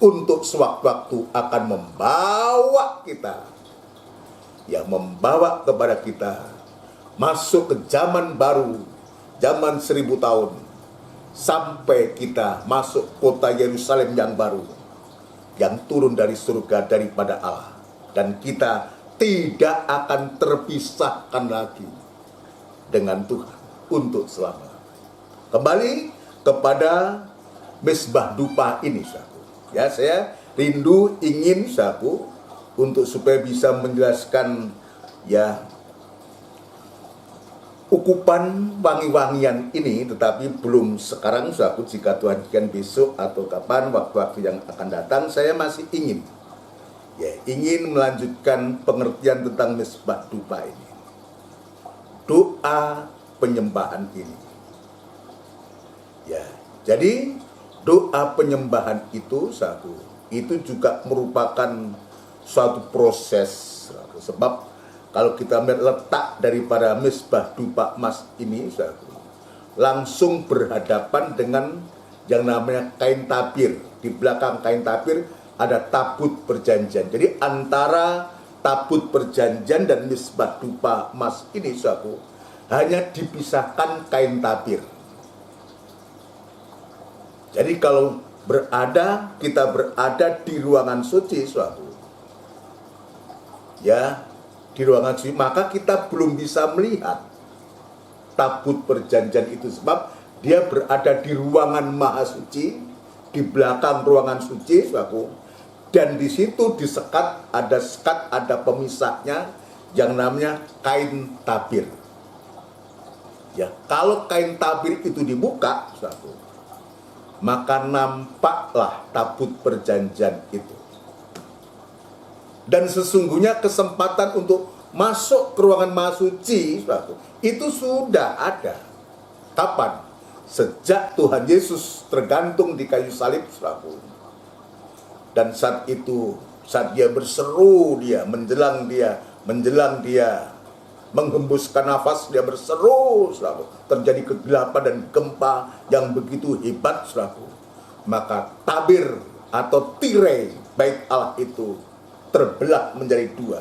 untuk sewaktu-waktu akan membawa kita, membawa kepada kita masuk ke zaman baru, zaman 1000 tahun, sampai kita masuk kota Yerusalem yang baru, yang turun dari surga daripada Allah, dan kita tidak akan terpisahkan lagi dengan Tuhan untuk selama. Kembali kepada Mezbah Dupa ini, saudaraku. Saya rindu ingin, saudaraku, untuk supaya bisa menjelaskan ukupan wangi-wangian ini, tetapi belum sekarang, saudaraku. Jika Tuhan jadikan besok atau kapan waktu-waktu yang akan datang, saya masih ingin melanjutkan pengertian tentang Mezbah Dupa ini. Doa penyembahan ini. Jadi doa penyembahan itu, saudaraku, itu juga merupakan suatu proses, saudaraku. Sebab kalau kita melihat letak daripada Mezbah Dupa emas ini, saudaraku, langsung berhadapan dengan yang namanya kain tabir. Di belakang kain tabir ada tabut perjanjian. Jadi antara tabut perjanjian dan Mezbah Dupa emas ini, saudaraku, hanya dipisahkan kain tabir. Jadi kalau kita berada di ruangan suci, saudaraku, di ruangan suci, maka kita belum bisa melihat tabut perjanjian itu, sebab dia berada di ruangan maha suci, di belakang ruangan suci, saudaraku, dan di situ ada pemisahnya yang namanya kain tabir. Kalau kain tabir itu dibuka, saudaraku, maka nampaklah tabut perjanjian itu. Dan sesungguhnya kesempatan untuk masuk ke ruangan maha suci, saudaraku, itu sudah ada. Kapan? Sejak Tuhan Yesus tergantung di kayu salib, saudaraku. Dan saat itu, saat dia berseru, menjelang dia menghembuskan nafas, dia berseru, saudaraku. Terjadi kegelapan dan gempa yang begitu hebat, saudaraku. Maka tabir atau tirai bait Allah itu terbelah menjadi dua.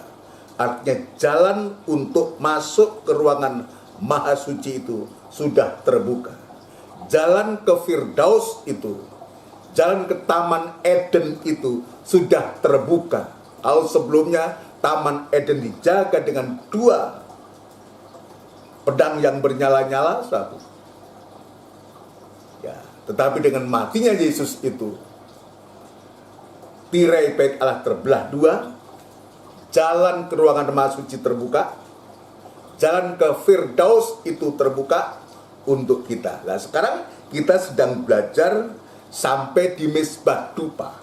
Artinya jalan untuk masuk ke ruangan maha suci itu sudah terbuka. Jalan ke Firdaus itu, jalan ke Taman Eden itu sudah terbuka. Kalau sebelumnya Taman Eden dijaga dengan dua pedang yang bernyala-nyala, satu. Tetapi dengan matinya Yesus itu, tirai bait Allah terbelah dua, jalan ke ruangan maha suci terbuka, jalan ke Firdaus itu terbuka untuk kita. Nah, sekarang kita sedang belajar sampai di Mezbah Dupa.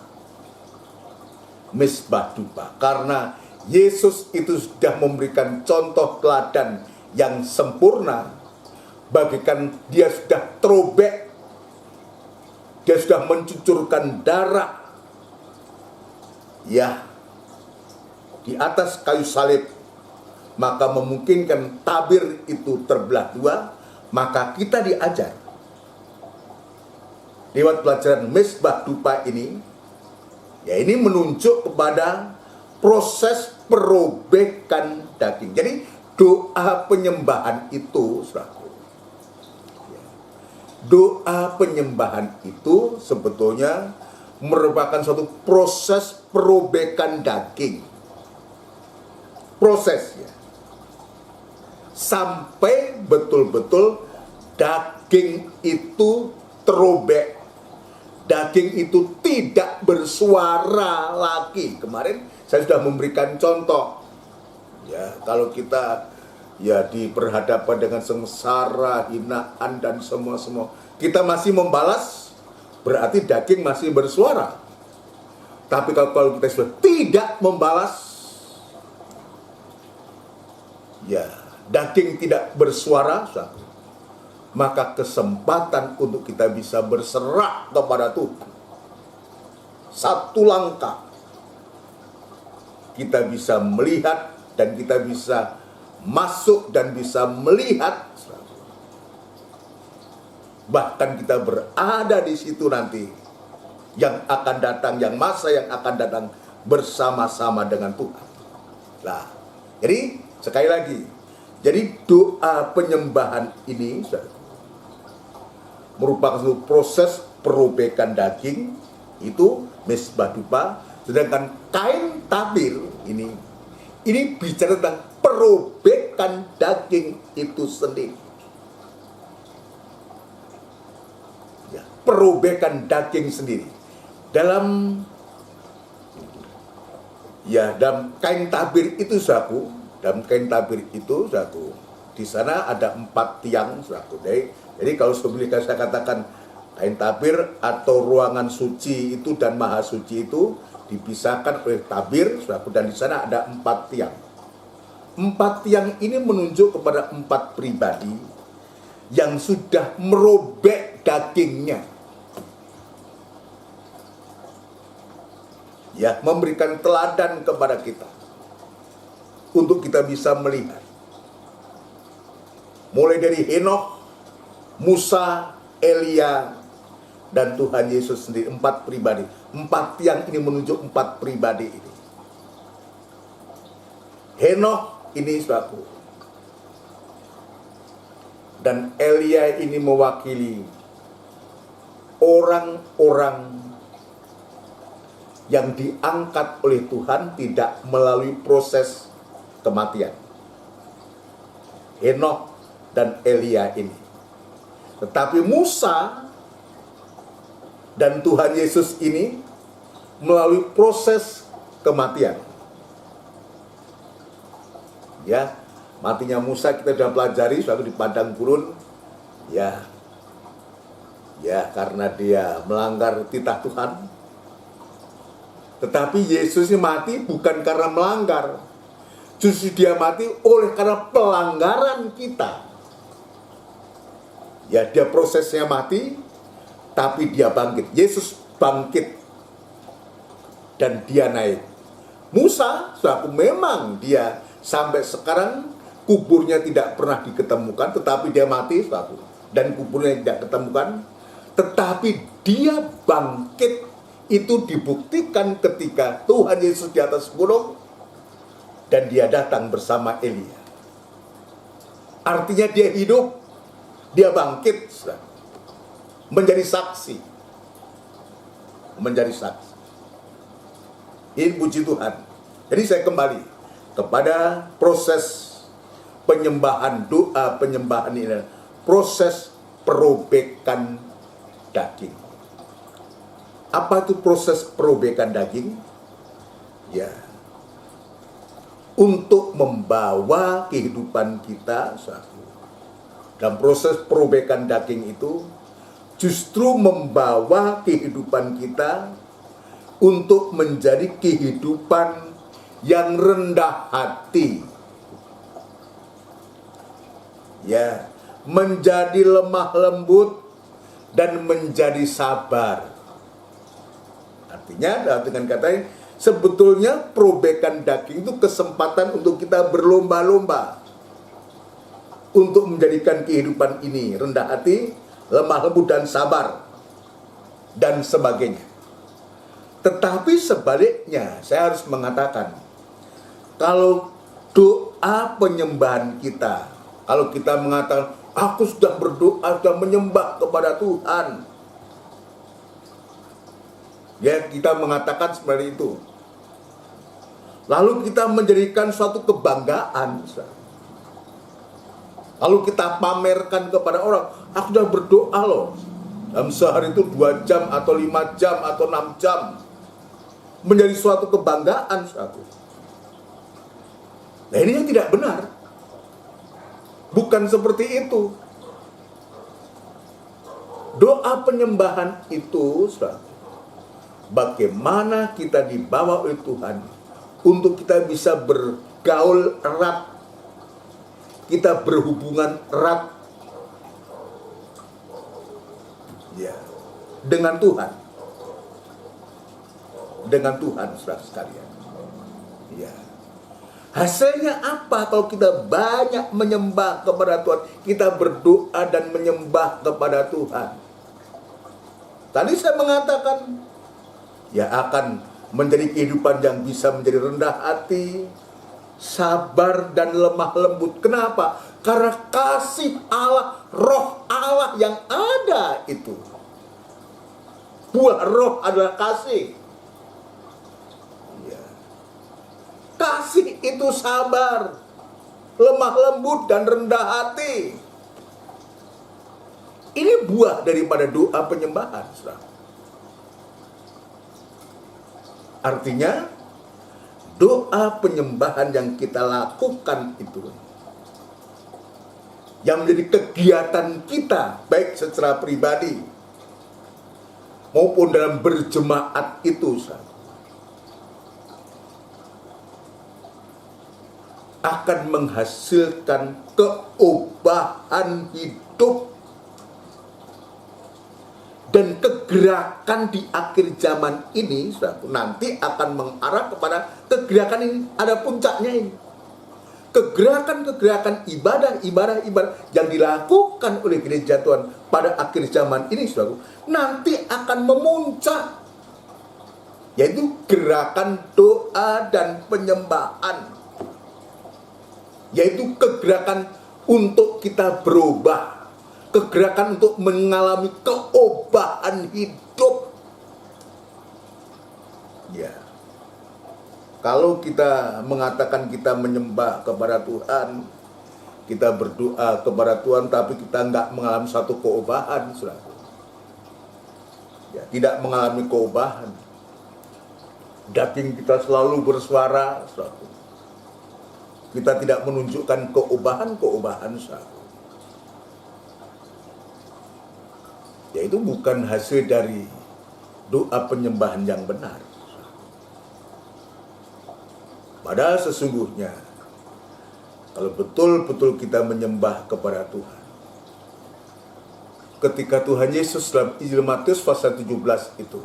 Mezbah Dupa, karena Yesus itu sudah memberikan contoh teladan yang sempurna, bagikan dia sudah terobek, dia sudah mencucurkan darah di atas kayu salib, maka memungkinkan tabir itu terbelah dua. Maka kita diajar lewat pelajaran Mezbah Dupa ini Ya, ini menunjuk kepada proses perobekan daging. Jadi doa penyembahan itu, saudaraku, doa penyembahan itu sebetulnya merupakan suatu proses perobekan daging. Prosesnya sampai betul-betul daging itu terobek, daging itu tidak bersuara lagi. Kemarin saya sudah memberikan contoh, ya, kalau kita ya diperhadapkan dengan sengsara, hinaan dan semua kita masih membalas, berarti daging masih bersuara. Tapi kalau kita sudah tidak membalas, ya, daging tidak bersuara, maka kesempatan untuk kita bisa berserah kepada Tuhan satu langkah. Kita bisa melihat dan kita bisa masuk dan bisa melihat, bahkan kita berada di situ nanti yang akan datang, yang masa yang akan datang bersama-sama dengan Tuhan. Nah, jadi sekali lagi, jadi doa penyembahan ini merupakan suatu proses perobekan daging, itu mesbah dupa. Sedangkan kain tabir ini bicara tentang perobekan daging itu sendiri. Ya, perobekan daging sendiri. Dalam kain tabir itu, dalam kain tabir itu, di sana ada 4 tiang, Jadi kalau sebelumnya saya katakan kain tabir atau ruangan suci itu dan maha suci itu dipisahkan oleh tabir, dan di sana ada 4 tiang. 4 tiang ini menunjuk kepada 4 pribadi yang sudah merobek dagingnya. Ya, memberikan teladan kepada kita untuk kita bisa melihat. Mulai dari Henokh, Musa, Elia, dan Tuhan Yesus sendiri, 4 pribadi. 4 tiang ini menunjuk 4 pribadi ini. Henokh ini saudaraku, dan Elia ini mewakili orang-orang yang diangkat oleh Tuhan tidak melalui proses kematian. Henokh dan Elia ini. Tetapi Musa dan Tuhan Yesus ini melalui proses kematian. Ya, matinya Musa kita sudah pelajari suatu di padang gurun. Ya, karena dia melanggar titah Tuhan. Tetapi Yesus ini mati bukan karena melanggar. Justru dia mati oleh karena pelanggaran kita. Ya, dia prosesnya mati, tapi dia bangkit. Yesus bangkit dan dia naik. Musa, memang dia sampai sekarang kuburnya tidak pernah diketemukan, tetapi dia mati, dan kuburnya tidak ketemukan. Tetapi dia bangkit, itu dibuktikan ketika Tuhan Yesus di atas gunung dan dia datang bersama Elia. Artinya dia hidup, dia bangkit, menjadi saksi. Menjadi saksi. Ini puji Tuhan. Jadi saya kembali kepada proses penyembahan, doa penyembahan ini, proses perobekan daging. Apa itu proses perobekan daging? Ya, untuk membawa kehidupan kita, dalam proses perobekan daging itu justru membawa kehidupan kita untuk menjadi kehidupan yang rendah hati. Ya, menjadi lemah lembut dan menjadi sabar. Artinya dengan kata sebetulnya perobekan daging itu kesempatan untuk kita berlomba-lomba untuk menjadikan kehidupan ini rendah hati, lemah lembut dan sabar dan sebagainya. Tetapi sebaliknya, saya harus mengatakan, kalau doa penyembahan kita, kalau kita mengatakan, aku sudah berdoa, sudah menyembah kepada Tuhan, ya, kita mengatakan seperti itu. Lalu kita menjadikan suatu kebanggaan, lalu kita pamerkan kepada orang, aku sudah berdoa loh, dalam sehari itu 2 jam atau 5 jam atau 6 jam, menjadi suatu kebanggaan suatu. Nah, ini yang tidak benar. Bukan seperti itu. Doa penyembahan itu suatu, bagaimana kita dibawa oleh Tuhan untuk kita bisa bergaul erat, kita berhubungan erat, ya, dengan Tuhan. Dengan Tuhan, saudara sekalian. Ya. Hasilnya apa kalau kita banyak menyembah kepada Tuhan, kita berdoa dan menyembah kepada Tuhan? Tadi saya mengatakan, ya, akan menjadi kehidupan yang bisa menjadi rendah hati, sabar dan lemah lembut. Kenapa? Karena kasih Allah, roh Allah yang ada itu. Buah roh adalah kasih. Kasih itu sabar, lemah lembut dan rendah hati. Ini buah daripada doa penyembahan, saudara. Artinya, doa penyembahan yang kita lakukan itu, yang menjadi kegiatan kita, baik secara pribadi maupun dalam berjemaat itu, saudara, akan menghasilkan keobahan hidup dan kegerakan di akhir zaman ini, saudara, nanti akan mengarah kepada kegerakan ini. Ada puncaknya ini. Kegerakan-kegerakan ibadah yang dilakukan oleh gereja Tuhan pada akhir zaman ini, saudara, nanti akan memuncak, yaitu gerakan doa dan penyembahan, yaitu kegerakan untuk kita berubah, kegerakan untuk mengalami keobahan hidup. Ya, kalau kita mengatakan kita menyembah kepada Tuhan, kita berdoa kepada Tuhan, tapi kita nggak mengalami satu keobahan, saudara, ya, tidak mengalami keobahan, daging kita selalu bersuara, saudara, kita tidak menunjukkan keobahan satu. Yaitu bukan hasil dari doa penyembahan yang benar. Padahal sesungguhnya, kalau betul-betul kita menyembah kepada Tuhan, ketika Tuhan Yesus dalam Injil Matius pasal 17 itu,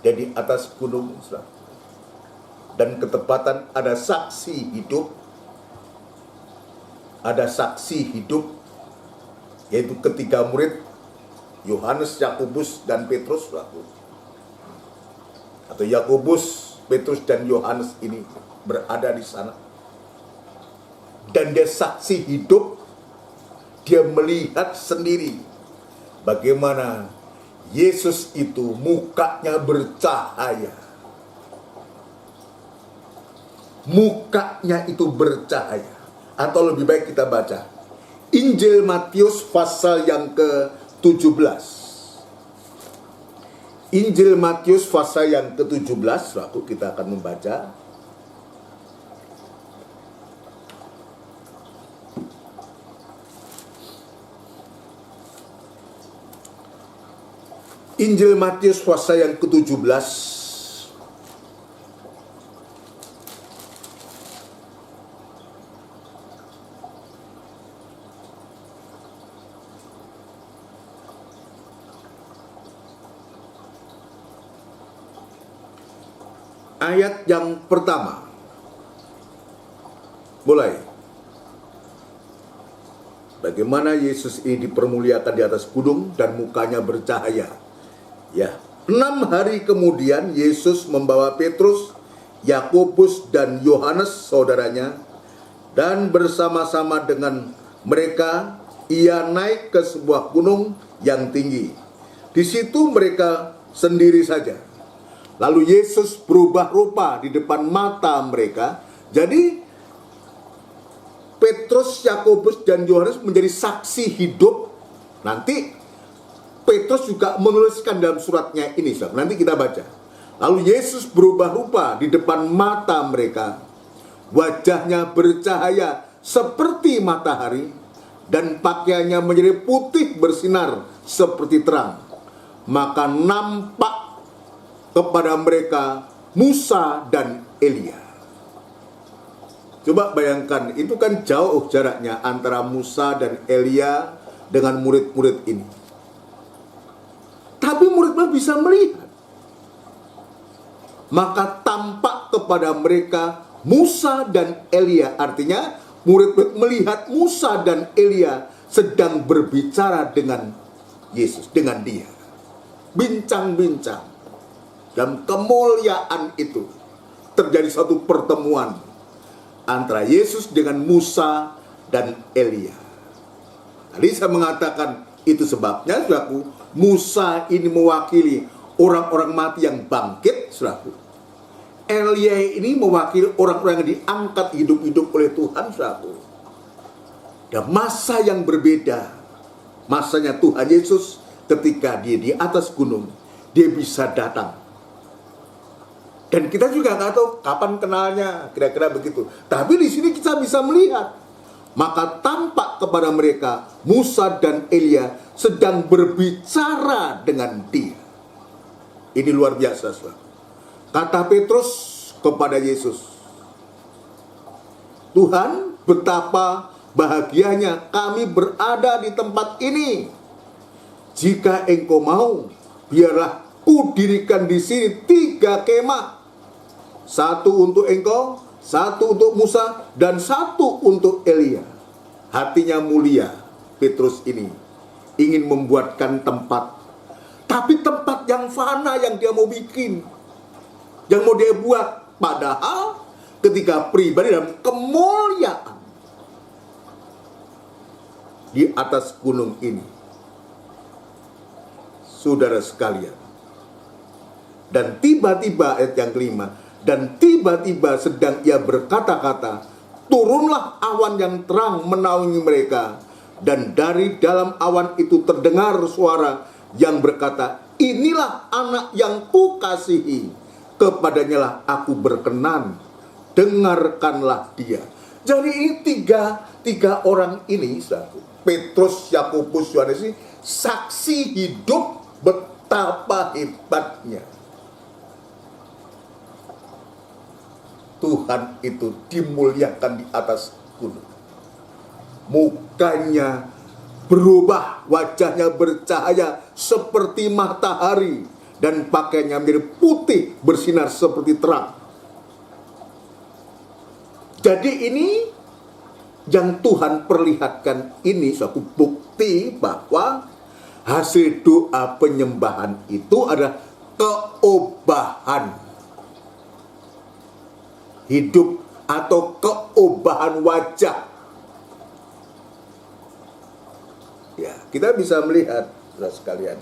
dia di atas gunung, dan ketepatan ada saksi hidup, yaitu ketiga murid, Yohanes, Yakobus, dan Petrus, atau Yakobus, Petrus, dan Yohanes ini berada di sana. Dan dia saksi hidup, dia melihat sendiri bagaimana Yesus itu mukanya bercahaya. Mukanya itu bercahaya. Atau lebih baik kita baca Injil Matius pasal yang ke-17. Injil Matius pasal yang ke-17, waktu kita akan membaca. Injil Matius pasal yang ke-17 ayat yang pertama. Mulai. Bagaimana Yesus ini dipermuliakan di atas gunung dan mukanya bercahaya. Ya, 6 hari kemudian Yesus membawa Petrus, Yakobus dan Yohanes saudaranya, dan bersama-sama dengan mereka ia naik ke sebuah gunung yang tinggi. Di situ mereka sendiri saja. Lalu Yesus berubah rupa di depan mata mereka. Jadi Petrus, Yakobus dan Yohanes menjadi saksi hidup. Nanti Petrus juga menuliskan dalam suratnya ini, nanti kita baca. Lalu Yesus berubah rupa di depan mata mereka. Wajahnya bercahaya seperti matahari, dan pakaiannya menjadi putih bersinar seperti terang. Maka nampak kepada mereka Musa dan Elia. Coba bayangkan, itu kan jauh jaraknya antara Musa dan Elia dengan murid-murid ini. Tapi murid-murid bisa melihat. Maka tampak kepada mereka Musa dan Elia. Artinya murid-murid melihat Musa dan Elia sedang berbicara dengan Yesus, dengan dia. Bincang-bincang. Dalam kemuliaan itu terjadi satu pertemuan antara Yesus dengan Musa dan Elia. Tadi saya mengatakan itu sebabnya, saudaraku, Musa ini mewakili orang-orang mati yang bangkit, saudaraku. Elia ini mewakili orang-orang yang diangkat hidup-hidup oleh Tuhan, saudaraku. Dan masa yang berbeda, masanya Tuhan Yesus ketika dia di atas gunung, dia bisa datang. Dan kita juga nggak tahu kapan kenalnya, kira-kira begitu. Tapi di sini kita bisa melihat. Maka tampak kepada mereka Musa dan Elia sedang berbicara dengan dia. Ini luar biasa, saudara. Kata Petrus kepada Yesus, Tuhan, betapa bahagianya kami berada di tempat ini. Jika engkau mau, biarlah kudirikan di sini 3 kemah. 1 untuk engkau, 1 untuk Musa, dan 1 untuk Elia. Hatinya mulia Petrus ini, ingin membuatkan tempat. Tapi tempat yang fana yang dia mau bikin, yang mau dia buat. Padahal ketika pribadi dalam kemuliaan di atas gunung ini, saudara sekalian. Dan tiba-tiba, ayat yang kelima, dan tiba-tiba sedang ia berkata-kata, turunlah awan yang terang menaungi mereka, dan dari dalam awan itu terdengar suara yang berkata, inilah anak yang kukasihi, kepadanya lah aku berkenan, dengarkanlah dia. Jadi ini tiga orang ini, Petrus, Yakobus, Yohanes ini saksi hidup betapa hebatnya Tuhan itu dimuliakan di atas gunung. Mukanya berubah, wajahnya bercahaya seperti matahari, dan pakaiannya menjadi putih bersinar seperti terang. Jadi ini yang Tuhan perlihatkan, ini suatu bukti bahwa hasil doa penyembahan itu adalah keobahan hidup atau keobahan wajah. Ya, kita bisa melihat, saudara sekalian,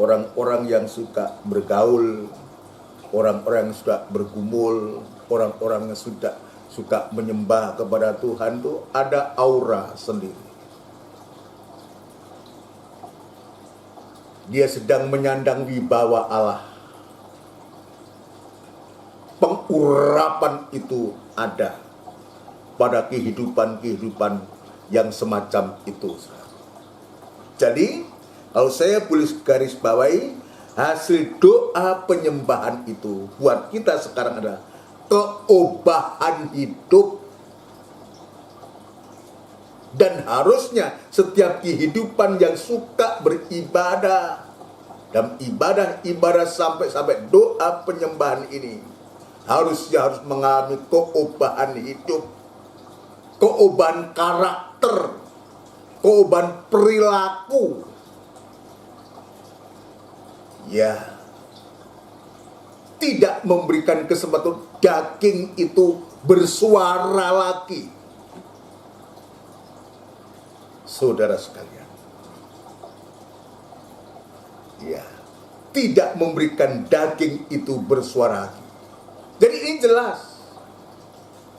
orang-orang yang suka bergaul, orang-orang yang suka bergumul, orang-orang yang suka menyembah kepada Tuhan itu ada aura sendiri. Dia sedang menyandang wibawa Allah. Pengurapan itu ada pada kehidupan-kehidupan yang semacam itu. Jadi, kalau saya boleh garis bawahi, hasil doa penyembahan itu buat kita sekarang adalah keobahan hidup. Dan harusnya setiap kehidupan yang suka beribadah, dan ibadah sampai doa penyembahan ini, harus mengalami keobahan hidup, keobahan karakter, keobahan perilaku. Ya, tidak memberikan kesempatan daging itu bersuara lagi. Saudara sekalian, ya, tidak memberikan daging itu bersuara lagi. Jadi ini jelas,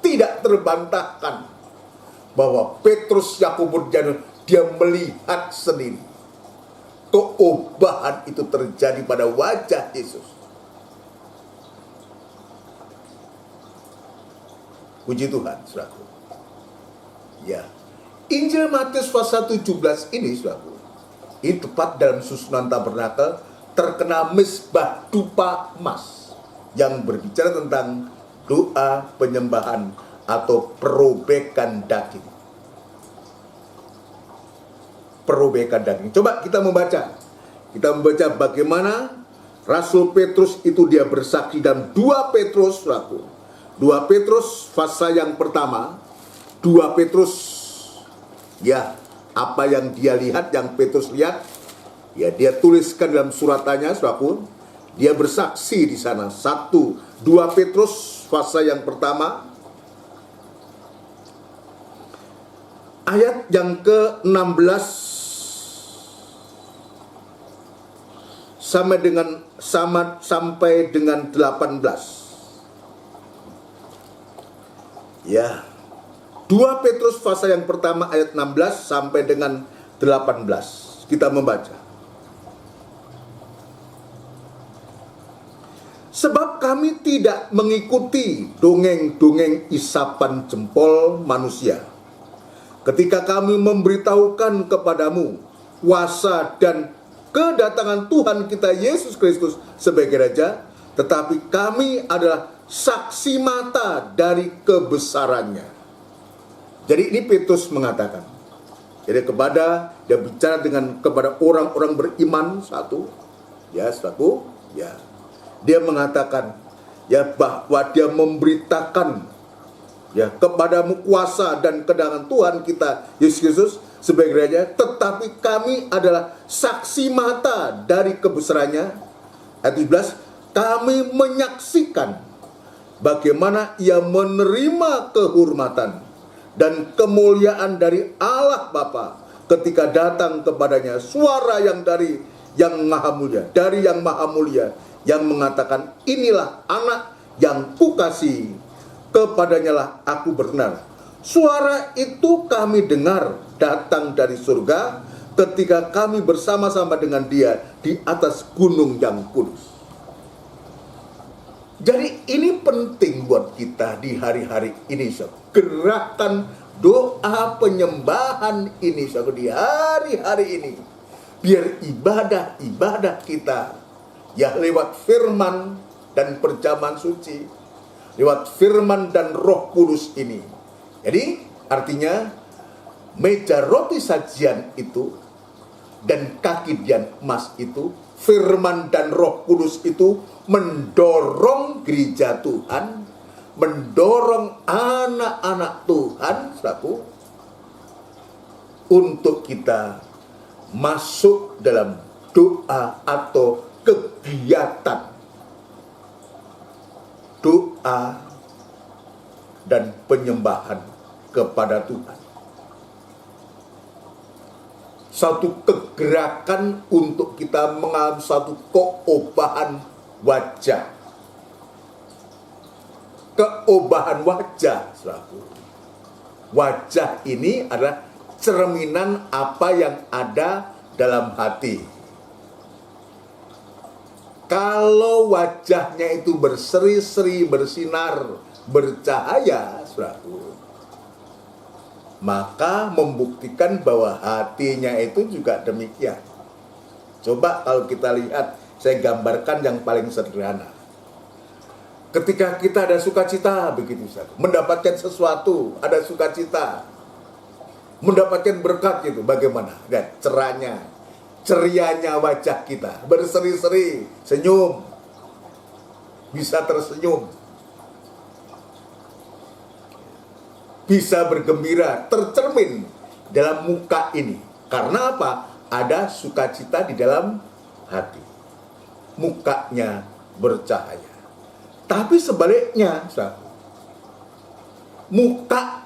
tidak terbantahkan bahwa Petrus, Yakobus, Yohanes dia melihat sendiri keobahan itu terjadi pada wajah Yesus. Puji Tuhan, saudaraku. Ya, Injil Matius pasal 17 ini, saudaraku, ini tepat dalam susunan tabernakel terkena mezbah dupa emas yang berbicara tentang doa penyembahan atau perobekan daging. Perobekan daging. Coba kita membaca. Kita membaca bagaimana Rasul Petrus itu dia bersaksi dalam 2 Petrus, saudaraku. 2 Petrus pasal yang pertama, 2 Petrus, ya, apa yang dia lihat, yang Petrus lihat, ya dia tuliskan dalam suratannya, saudaraku. Dia bersaksi di sana. 2 Petrus pasal yang pertama, ayat yang ke-16 sampai dengan 18. Ya, 2 Petrus pasal yang pertama ayat 16 sampai dengan 18. Kita membaca. Sebab kami tidak mengikuti dongeng-dongeng isapan jempol manusia, ketika kami memberitahukan kepadamu kuasa dan kedatangan Tuhan kita Yesus Kristus sebagai Raja, tetapi kami adalah saksi mata dari kebesarannya. Jadi ini Petrus mengatakan. Jadi dia bicara kepada orang-orang beriman satu, ya, satu, ya. Dia mengatakan, ya, bahwa dia memberitakan, ya, kepadamu kuasa dan kedatangan Tuhan kita Yesus Kristus sebagai Raja, tetapi kami adalah saksi mata dari kebesarannya. Ayat 17, kami menyaksikan bagaimana ia menerima kehormatan dan kemuliaan dari Allah Bapa ketika datang kepadanya suara yang dari yang maha mulia, dari yang maha mulia, yang mengatakan, inilah anak yang kukasihi, kepadanya lah aku berkenan. Suara itu kami dengar datang dari surga ketika kami bersama-sama dengan dia di atas gunung yang kudus. Jadi ini penting buat kita di hari-hari ini, saudara. Gerakan doa penyembahan ini, saudara, di hari-hari ini. Biar ibadah-ibadah kita, ya, lewat firman dan perjamuan suci, lewat firman dan Roh Kudus ini. Jadi artinya meja roti sajian itu dan kaki dian emas itu, firman dan Roh Kudus itu mendorong gereja Tuhan, mendorong anak-anak Tuhan, saudaraku, untuk kita masuk dalam doa atau kegiatan doa dan penyembahan kepada Tuhan. Satu kegerakan untuk kita mengalami satu keobahan wajah. Keobahan wajah, saudaraku. Wajah ini adalah cerminan apa yang ada dalam hati. Kalau wajahnya itu berseri-seri, bersinar, bercahaya, saudaraku, maka membuktikan bahwa hatinya itu juga demikian. Coba kalau kita lihat, saya gambarkan yang paling sederhana. Ketika kita ada sukacita, begitu saja, mendapatkan sesuatu, ada sukacita, mendapatkan berkat gitu, bagaimana? Lihat cerahnya, cerianya wajah kita, berseri-seri, senyum, bisa tersenyum, bisa bergembira, tercermin dalam muka ini. Karena apa? Ada sukacita di dalam hati. Mukanya bercahaya. Tapi sebaliknya, muka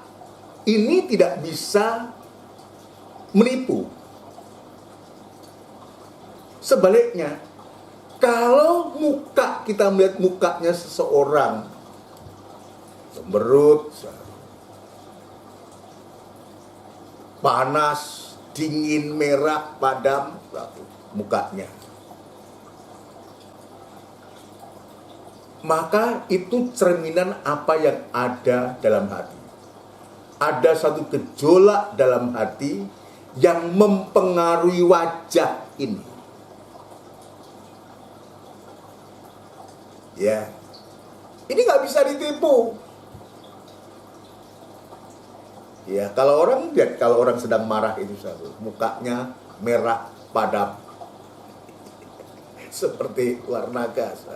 ini tidak bisa menipu. Sebaliknya, kalau kita melihat mukanya seseorang cemberut, panas, dingin, merah, padam mukanya, maka itu cerminan apa yang ada dalam hati. Ada satu gejolak dalam hati yang mempengaruhi wajah ini. Ya, ini nggak bisa ditipu. Ya, kalau orang sedang marah itu mukanya merah padam, seperti warna gas.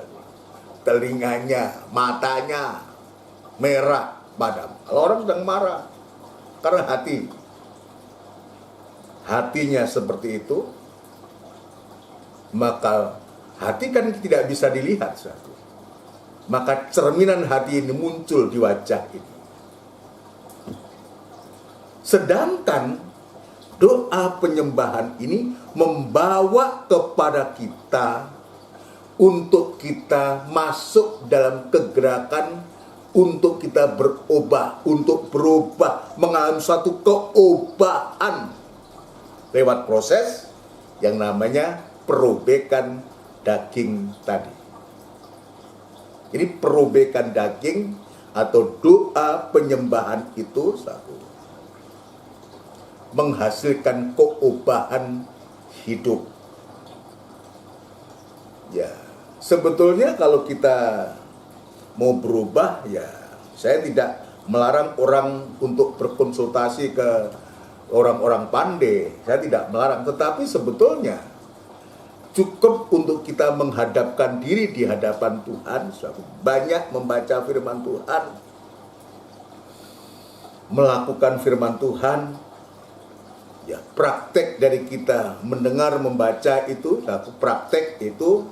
Telinganya, matanya merah padam. Kalau orang sedang marah, karena hatinya seperti itu, maka hati kan tidak bisa dilihat. Maka cerminan hati ini muncul di wajah ini. Sedangkan doa penyembahan ini membawa kepada kita untuk kita masuk dalam kegerakan, untuk kita untuk berubah, mengalami suatu keobahan lewat proses yang namanya perobekan daging tadi. Ini perobekan daging atau doa penyembahan itu menghasilkan keobahan hidup. Ya, sebetulnya kalau kita mau berubah, ya saya tidak melarang orang untuk berkonsultasi ke orang-orang pandai. Saya tidak melarang, tetapi sebetulnya cukup untuk kita menghadapkan diri di hadapan Tuhan, banyak membaca firman Tuhan, melakukan firman Tuhan. Ya, praktek dari kita mendengar membaca itu, praktek itu,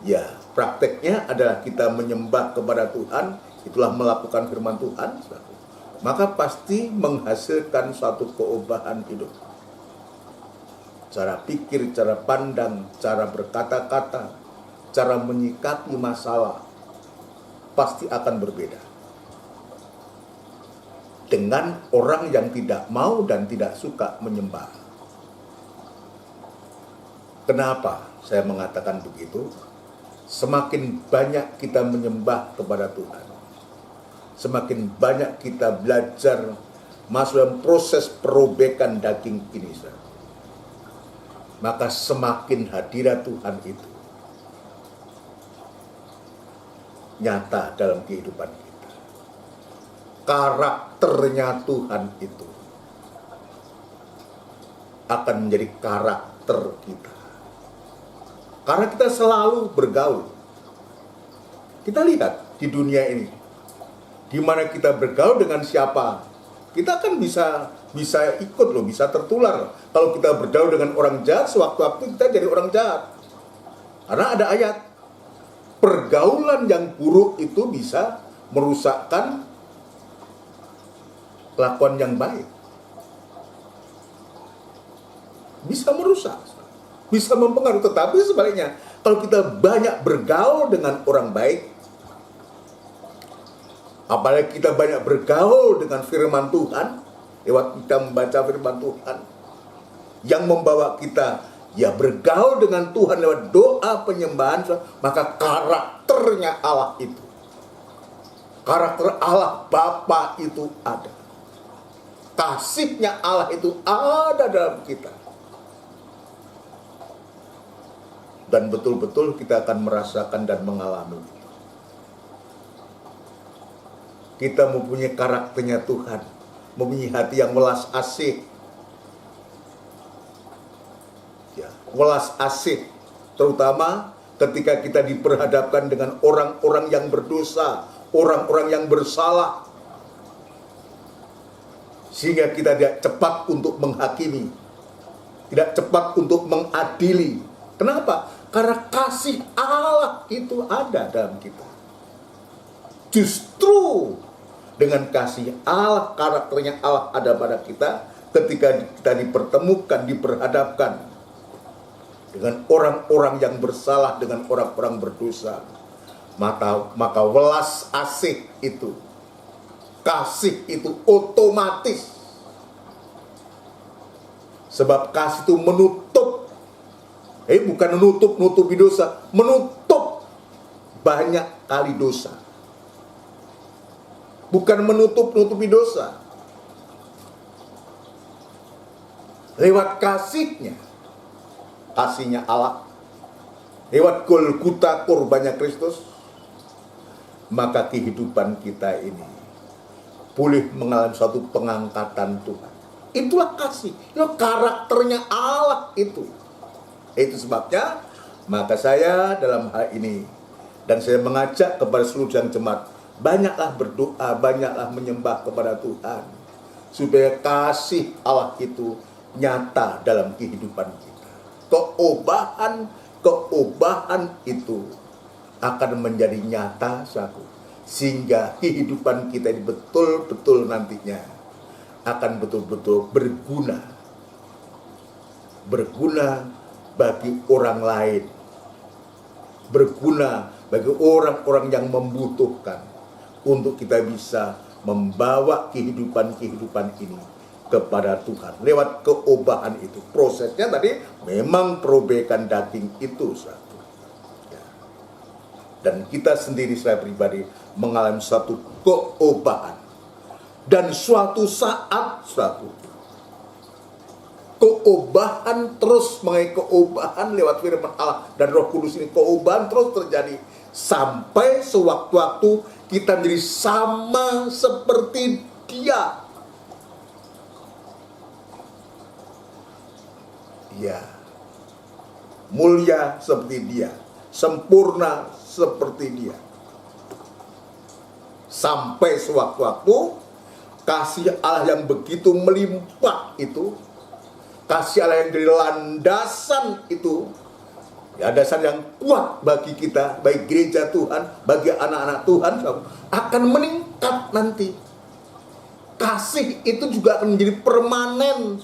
ya prakteknya adalah kita menyembah kepada Tuhan, itulah melakukan firman Tuhan, maka pasti menghasilkan suatu keobahan hidup. Cara pikir, cara pandang, cara berkata-kata, cara menyikapi masalah pasti akan berbeda dengan orang yang tidak mau dan tidak suka menyembah. Kenapa saya mengatakan begitu? Semakin banyak kita menyembah kepada Tuhan, semakin banyak kita belajar masuk dalam proses perobekan daging ini, maka semakin hadirat Tuhan itu nyata dalam kehidupan kita. Karakternya Tuhan itu akan menjadi karakter kita. Karena kita selalu bergaul. Kita lihat di dunia ini, di mana kita bergaul dengan siapa, kita kan bisa ikut loh, bisa tertular. Kalau kita bergaul dengan orang jahat, sewaktu-waktu kita jadi orang jahat. Karena ada ayat, pergaulan yang buruk itu bisa merusakkan kelakuan yang baik. Bisa merusak, bisa mempengaruhi. Tetapi sebaliknya, kalau kita banyak bergaul dengan orang baik, apalagi kita banyak bergaul dengan firman Tuhan, lewat kita membaca firman Tuhan, yang membawa kita bergaul dengan Tuhan lewat doa penyembahan, maka karakternya Allah itu, karakter Allah Bapa itu ada. Kasihnya Allah itu ada dalam kita. Dan betul-betul kita akan merasakan dan mengalami. Kita mempunyai karakternya Tuhan, mempunyai hati yang welas asih. Ya, welas asih, terutama ketika kita diperhadapkan dengan orang-orang yang berdosa, orang-orang yang bersalah. Sehingga kita tidak cepat untuk menghakimi, tidak cepat untuk mengadili. Kenapa? Karena kasih Allah itu ada dalam kita. justru dengan kasih Allah, karakternya Allah ada pada kita, ketika kita dipertemukan, diperhadapkan dengan orang-orang yang bersalah, dengan orang-orang berdosa, maka welas asih itu, kasih itu otomatis. Sebab kasih itu menutup, bukan nutupi dosa, menutup banyak kali dosa. Bukan menutupi dosa. Lewat kasihnya Allah, lewat Golgota korbannya Kristus, maka kehidupan kita ini boleh mengalami suatu pengangkatan Tuhan. Itulah kasih, itu karakternya Allah itu. Itu sebabnya, maka saya dalam hal ini, dan saya mengajak kepada seluruh jemaat, banyaklah berdoa, banyaklah menyembah kepada Tuhan, supaya kasih Allah itu nyata dalam kehidupan kita. Keobahan itu akan menjadi nyata, sehingga kehidupan kita ini betul-betul nantinya akan betul-betul berguna bagi orang lain, berguna bagi orang-orang yang membutuhkan, untuk kita bisa membawa kehidupan ini kepada Tuhan lewat keobahan itu. Prosesnya tadi memang perobekan daging itu satu, dan kita sendiri, saya pribadi, mengalami satu keobahan. Dan suatu saat keobahan terus, mengenai keobahan lewat firman Allah dan Roh Kudus ini, keobahan terus terjadi sampai sewaktu-waktu kita menjadi sama seperti Dia. Ya, mulia seperti Dia, sempurna seperti Dia. Sampai sewaktu-waktu kasih Allah yang begitu melimpah itu, kasih Allah yang dari landasan itu, ya, dasar yang kuat bagi kita, bagi gereja Tuhan, bagi anak-anak Tuhan, akan meningkat nanti. Kasih itu juga akan menjadi permanen,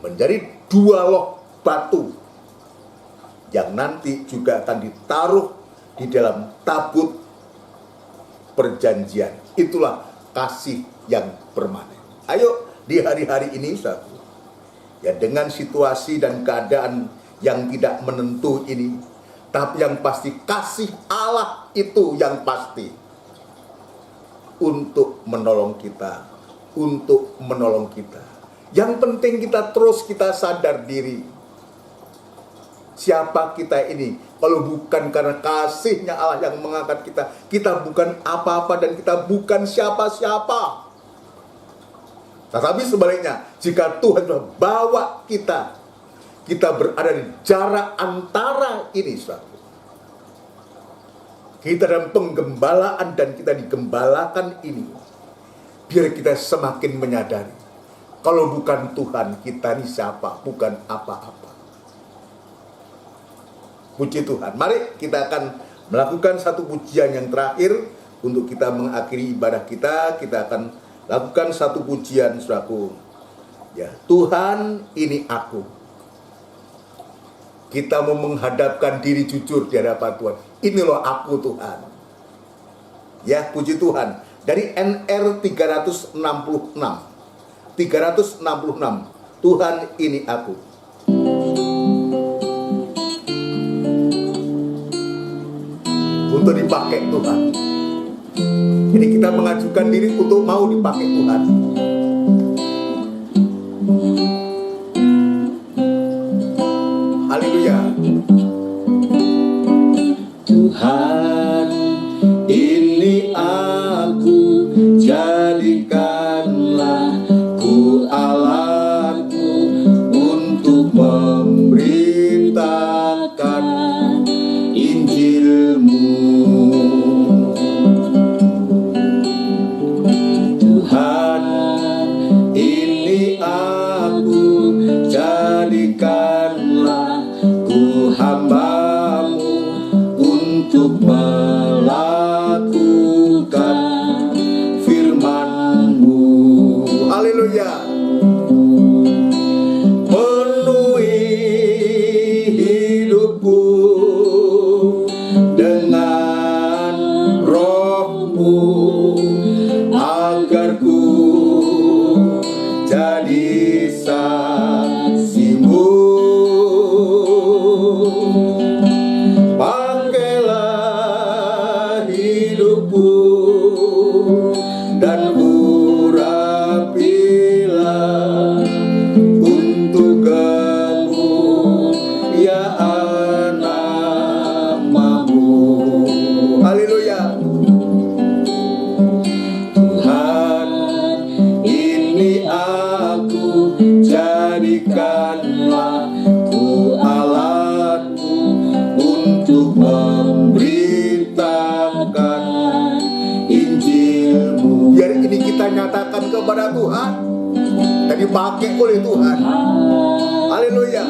menjadi dua loh batu yang nanti juga akan ditaruh di dalam tabut perjanjian. Itulah kasih yang permanen. Ayo di hari-hari ini, ya, dengan situasi dan keadaan yang tidak menentu ini, tapi yang pasti kasih Allah itu yang pasti untuk menolong kita, Yang penting kita sadar diri, siapa kita ini. Kalau bukan karena kasihnya Allah yang mengangkat kita, kita bukan apa-apa dan kita bukan siapa-siapa. Tetapi sebaliknya, jika Tuhan sudah bawa kita berada di jarak antara ini, kita dalam penggembalaan dan kita digembalakan ini, biar kita semakin menyadari, kalau bukan Tuhan, kita ini siapa, bukan apa-apa. Puji Tuhan. Mari kita akan melakukan satu pujian yang terakhir untuk kita mengakhiri ibadah kita. Kita akan lakukan satu pujian, saudaraku. Ya, Tuhan, ini aku. Kita mau menghadapkan diri jujur di hadapan Tuhan. Ini loh aku, Tuhan. Ya, puji Tuhan. Dari NR 366. Tuhan, ini aku. Untuk dipakai Tuhan. Jadi kita mengajukan diri untuk mau dipakai Tuhan. Haleluya. Tuhan, ini aku, jadikanlah ku alatmu untuk memberitakan Injilmu. Tuhan, Jadikanlah ku alatmu untuk memberitakan Injilmu. Biar ini kita nyatakan kepada Tuhan dan dipakai oleh Tuhan. Haleluya.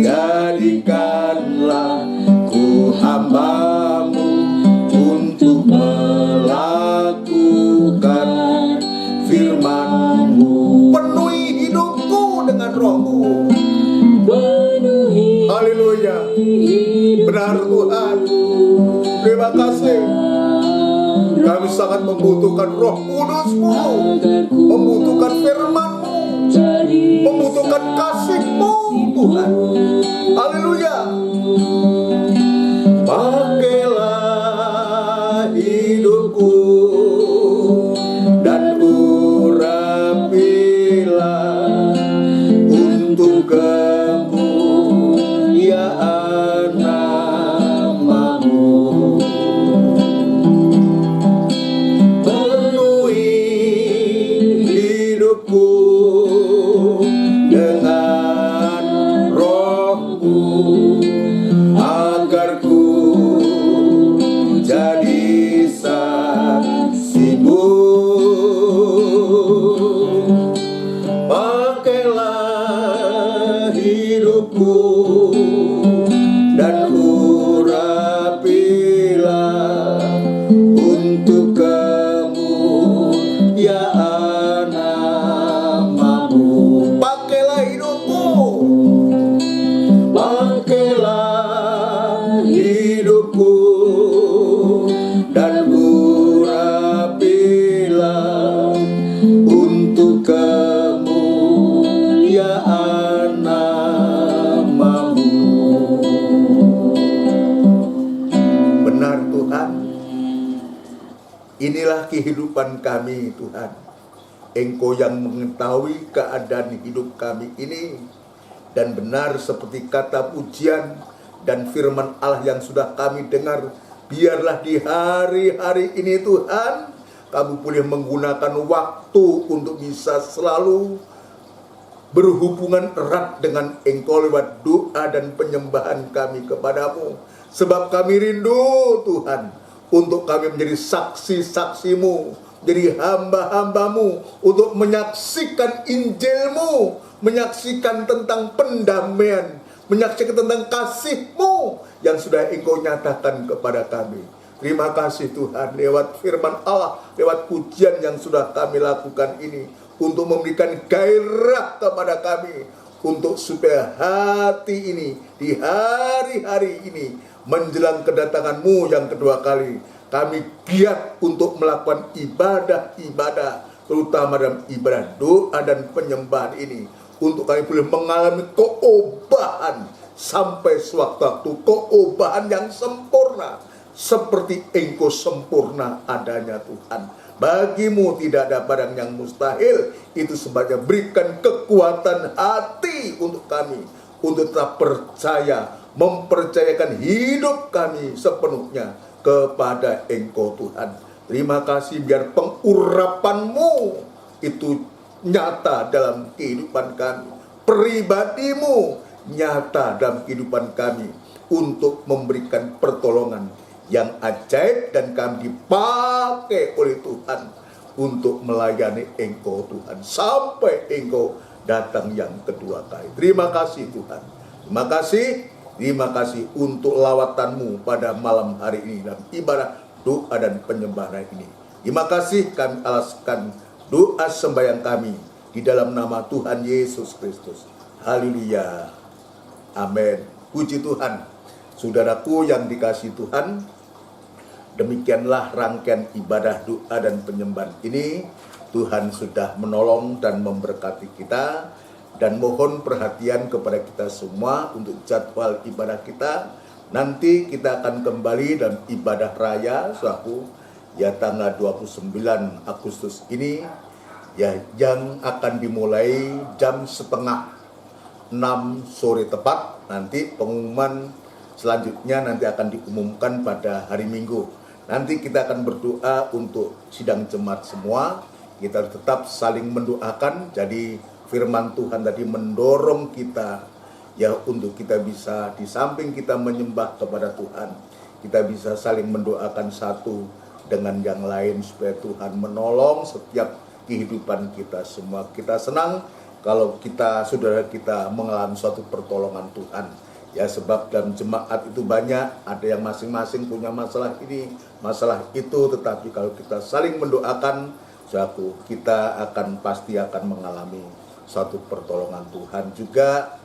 Jadikanlah ku hamba-Mu untuk melakukan firman-Mu. Penuhi hidupku dengan Roh-Mu. Haleluya. Benar Tuhan. Terima kasih. Kami sangat membutuhkan Roh Kudus-Mu, membutuhkan firman-Mu, membutuhkan kasih-Mu, Tuhan. Haleluya. Pakailah hidupku dan urapilah untuk kemuliaan nama-Mu. Penuhi hidupku dengan Roh-Mu agar ku jadi saksi-Mu. Pakailah hidupku dan urapilah untuk kemuliaan nama-Mu. Pakailah hidupku. Pakailah hidupku dan urapilah untuk kemuliaan nama-Mu. Benar Tuhan. Inilah kehidupan kami Tuhan. Engkau yang mengetahui keadaan hidup kami ini. Dan benar seperti kata pujian dan firman Allah yang sudah kami dengar. Biarlah di hari-hari ini Tuhan, kami boleh menggunakan waktu untuk bisa selalu berhubungan erat dengan Engkau lewat doa dan penyembahan kami kepadamu. Sebab kami rindu Tuhan, untuk kami menjadi saksi-saksi-Mu, menjadi hamba-hamba-Mu, untuk menyaksikan Injil-Mu, menyaksikan tentang pendamaian, menyaksikan tentang kasih-Mu yang sudah Engkau nyatakan kepada kami. Terima kasih Tuhan, lewat firman Allah, lewat pujian yang sudah kami lakukan ini, untuk memberikan gairah kepada kami, untuk supaya hati ini, di hari-hari ini, menjelang kedatangan-Mu yang kedua kali, kami giat untuk melakukan ibadah-ibadah, terutama dalam ibadah doa dan penyembahan ini, untuk kami boleh mengalami keobahan sampai sewaktu-waktu, keobahan yang sempurna, seperti Engkau sempurna adanya Tuhan. Bagimu tidak ada barang yang mustahil. Itu sebabnya berikan kekuatan hati untuk kami, untuk tetap percaya, mempercayakan hidup kami sepenuhnya kepada Engkau Tuhan. Terima kasih, biar pengurapan-Mu itu nyata dalam kehidupan kami, pribadi-Mu nyata dalam kehidupan kami, untuk memberikan pertolongan yang ajaib, dan kami dipakai oleh Tuhan untuk melayani Engkau Tuhan sampai Engkau datang yang kedua kali. Terima kasih Tuhan. Terima kasih untuk lawatan-Mu pada malam hari ini dalam ibadah doa dan penyembahan ini. Terima kasih, kami alaskan doa sembahyang kami di dalam nama Tuhan Yesus Kristus. Haleluya. Amin. Puji Tuhan. Saudaraku yang dikasihi Tuhan, demikianlah rangkaian ibadah doa dan penyembahan ini. Tuhan sudah menolong dan memberkati kita, dan mohon perhatian kepada kita semua untuk jadwal ibadah kita. Nanti kita akan kembali dalam ibadah raya suatu ya tanggal 29 Agustus ini, ya, yang akan dimulai jam 5:30 sore tepat. Nanti pengumuman selanjutnya nanti akan diumumkan pada hari Minggu. Nanti kita akan berdoa untuk sidang jemaat semua. Kita tetap saling mendoakan. Jadi firman Tuhan tadi mendorong kita ya untuk kita bisa di samping kita menyembah kepada Tuhan, kita bisa saling mendoakan satu dengan yang lain supaya Tuhan menolong setiap kehidupan kita semua. Kita senang kalau saudara kita mengalami suatu pertolongan Tuhan. Ya, sebab dalam jemaat itu banyak, ada yang masing-masing punya masalah ini, masalah itu, tetapi kalau kita saling mendoakan, kita pasti akan mengalami suatu pertolongan Tuhan juga.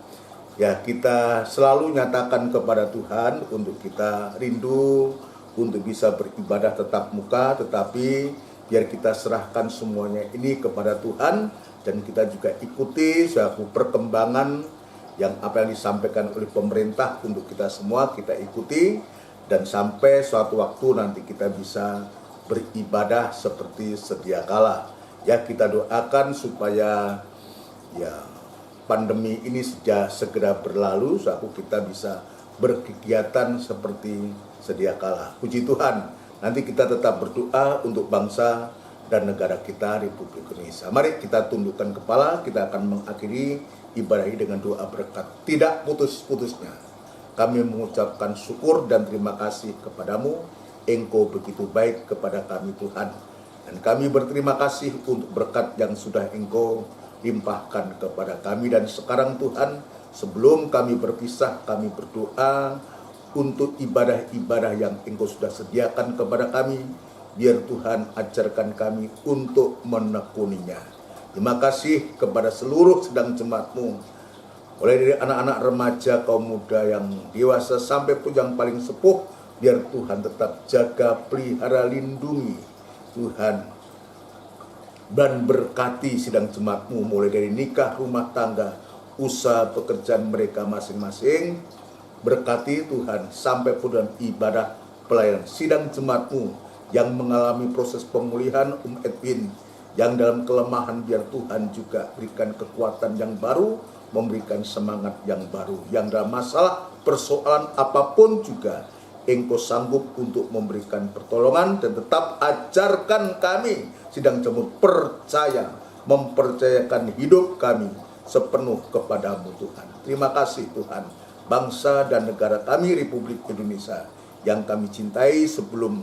Ya, kita selalu nyatakan kepada Tuhan untuk kita rindu untuk bisa beribadah tetap muka, tetapi biar kita serahkan semuanya ini kepada Tuhan dan kita juga ikuti suatu perkembangan yang apa yang disampaikan oleh pemerintah untuk kita semua, kita ikuti dan sampai suatu waktu nanti kita bisa beribadah seperti sedia kala. Ya, kita doakan supaya ya pandemi ini segera berlalu, suatu kita bisa berkegiatan seperti sedia kala. Puji Tuhan, nanti kita tetap berdoa untuk bangsa dan negara kita, Republik Indonesia. Mari kita tundukkan kepala, kita akan mengakhiri ibadah ini dengan doa berkat tidak putus-putusnya. Kami mengucapkan syukur dan terima kasih kepadamu, Engkau begitu baik kepada kami Tuhan. Dan kami berterima kasih untuk berkat yang sudah Engkau limpahkan kepada kami. Dan sekarang Tuhan, sebelum kami berpisah, kami berdoa untuk ibadah-ibadah yang Engkau sudah sediakan kepada kami. Biar Tuhan ajarkan kami untuk menekuninya. Terima kasih kepada seluruh sedang jemaat-Mu, mulai dari anak-anak remaja, kaum muda yang dewasa sampai pun yang paling sepuh. Biar Tuhan tetap jaga, pelihara, lindungi Tuhan, dan berkati sidang jemaat-Mu mulai dari nikah, rumah tangga, usaha, pekerjaan mereka masing-masing. Berkati Tuhan sampai pun dalam ibadah pelayanan sidang jemaat-Mu yang mengalami proses pemulihan, Edwin yang dalam kelemahan, biar Tuhan juga berikan kekuatan yang baru, memberikan semangat yang baru. Yang dalam masalah persoalan apapun juga Engkau sanggup untuk memberikan pertolongan, dan tetap ajarkan kami sidang jemaat percaya, mempercayakan hidup kami sepenuh kepadamu Tuhan. Terima kasih Tuhan, bangsa dan negara kami Republik Indonesia yang kami cintai. Sebelum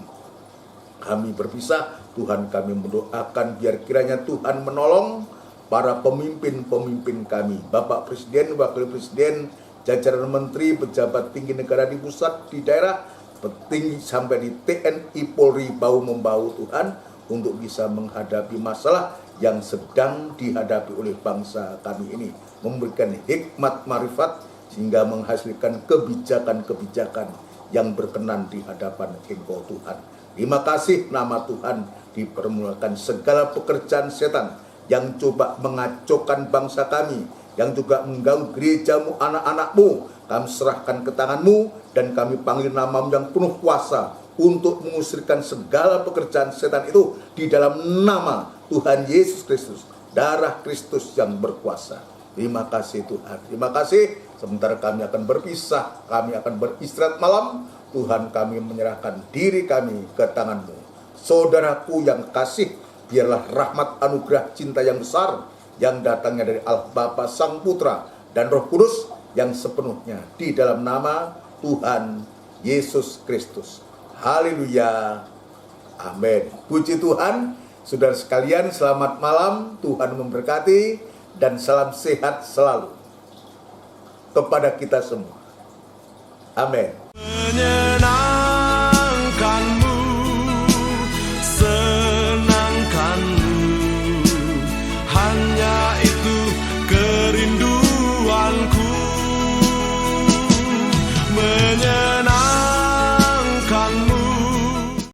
kami berpisah, Tuhan kami mendoakan biar kiranya Tuhan menolong para pemimpin-pemimpin kami, Bapak Presiden, Wakil Presiden, jajaran menteri, pejabat tinggi negara di pusat, di daerah, petinggi sampai di TNI, Polri, bahu-membahu Tuhan, untuk bisa menghadapi masalah yang sedang dihadapi oleh bangsa kami ini. Memberikan hikmat marifat sehingga menghasilkan kebijakan-kebijakan yang berkenan di hadapan Engkau Tuhan. Terima kasih, nama Tuhan dipermulakan segala pekerjaan setan yang coba mengacaukan bangsa kami, yang juga mengganggu gereja-Mu, anak-anak-Mu. Kami serahkan ke tangan-Mu dan kami panggil nama-Mu yang penuh kuasa untuk mengusirkan segala pekerjaan setan itu di dalam nama Tuhan Yesus Kristus, darah Kristus yang berkuasa. Terima kasih Tuhan, terima kasih. Sementara kami akan berpisah, kami akan beristirahat malam, Tuhan kami menyerahkan diri kami ke tangan-Mu. Saudaraku yang kasih, biarlah rahmat anugerah cinta yang besar yang datangnya dari Allah Bapa, Sang Putra, dan Roh Kudus yang sepenuhnya di dalam nama Tuhan Yesus Kristus. Haleluya. Amin. Puji Tuhan. Saudara sekalian, selamat malam. Tuhan memberkati dan salam sehat selalu kepada kita semua. Amin.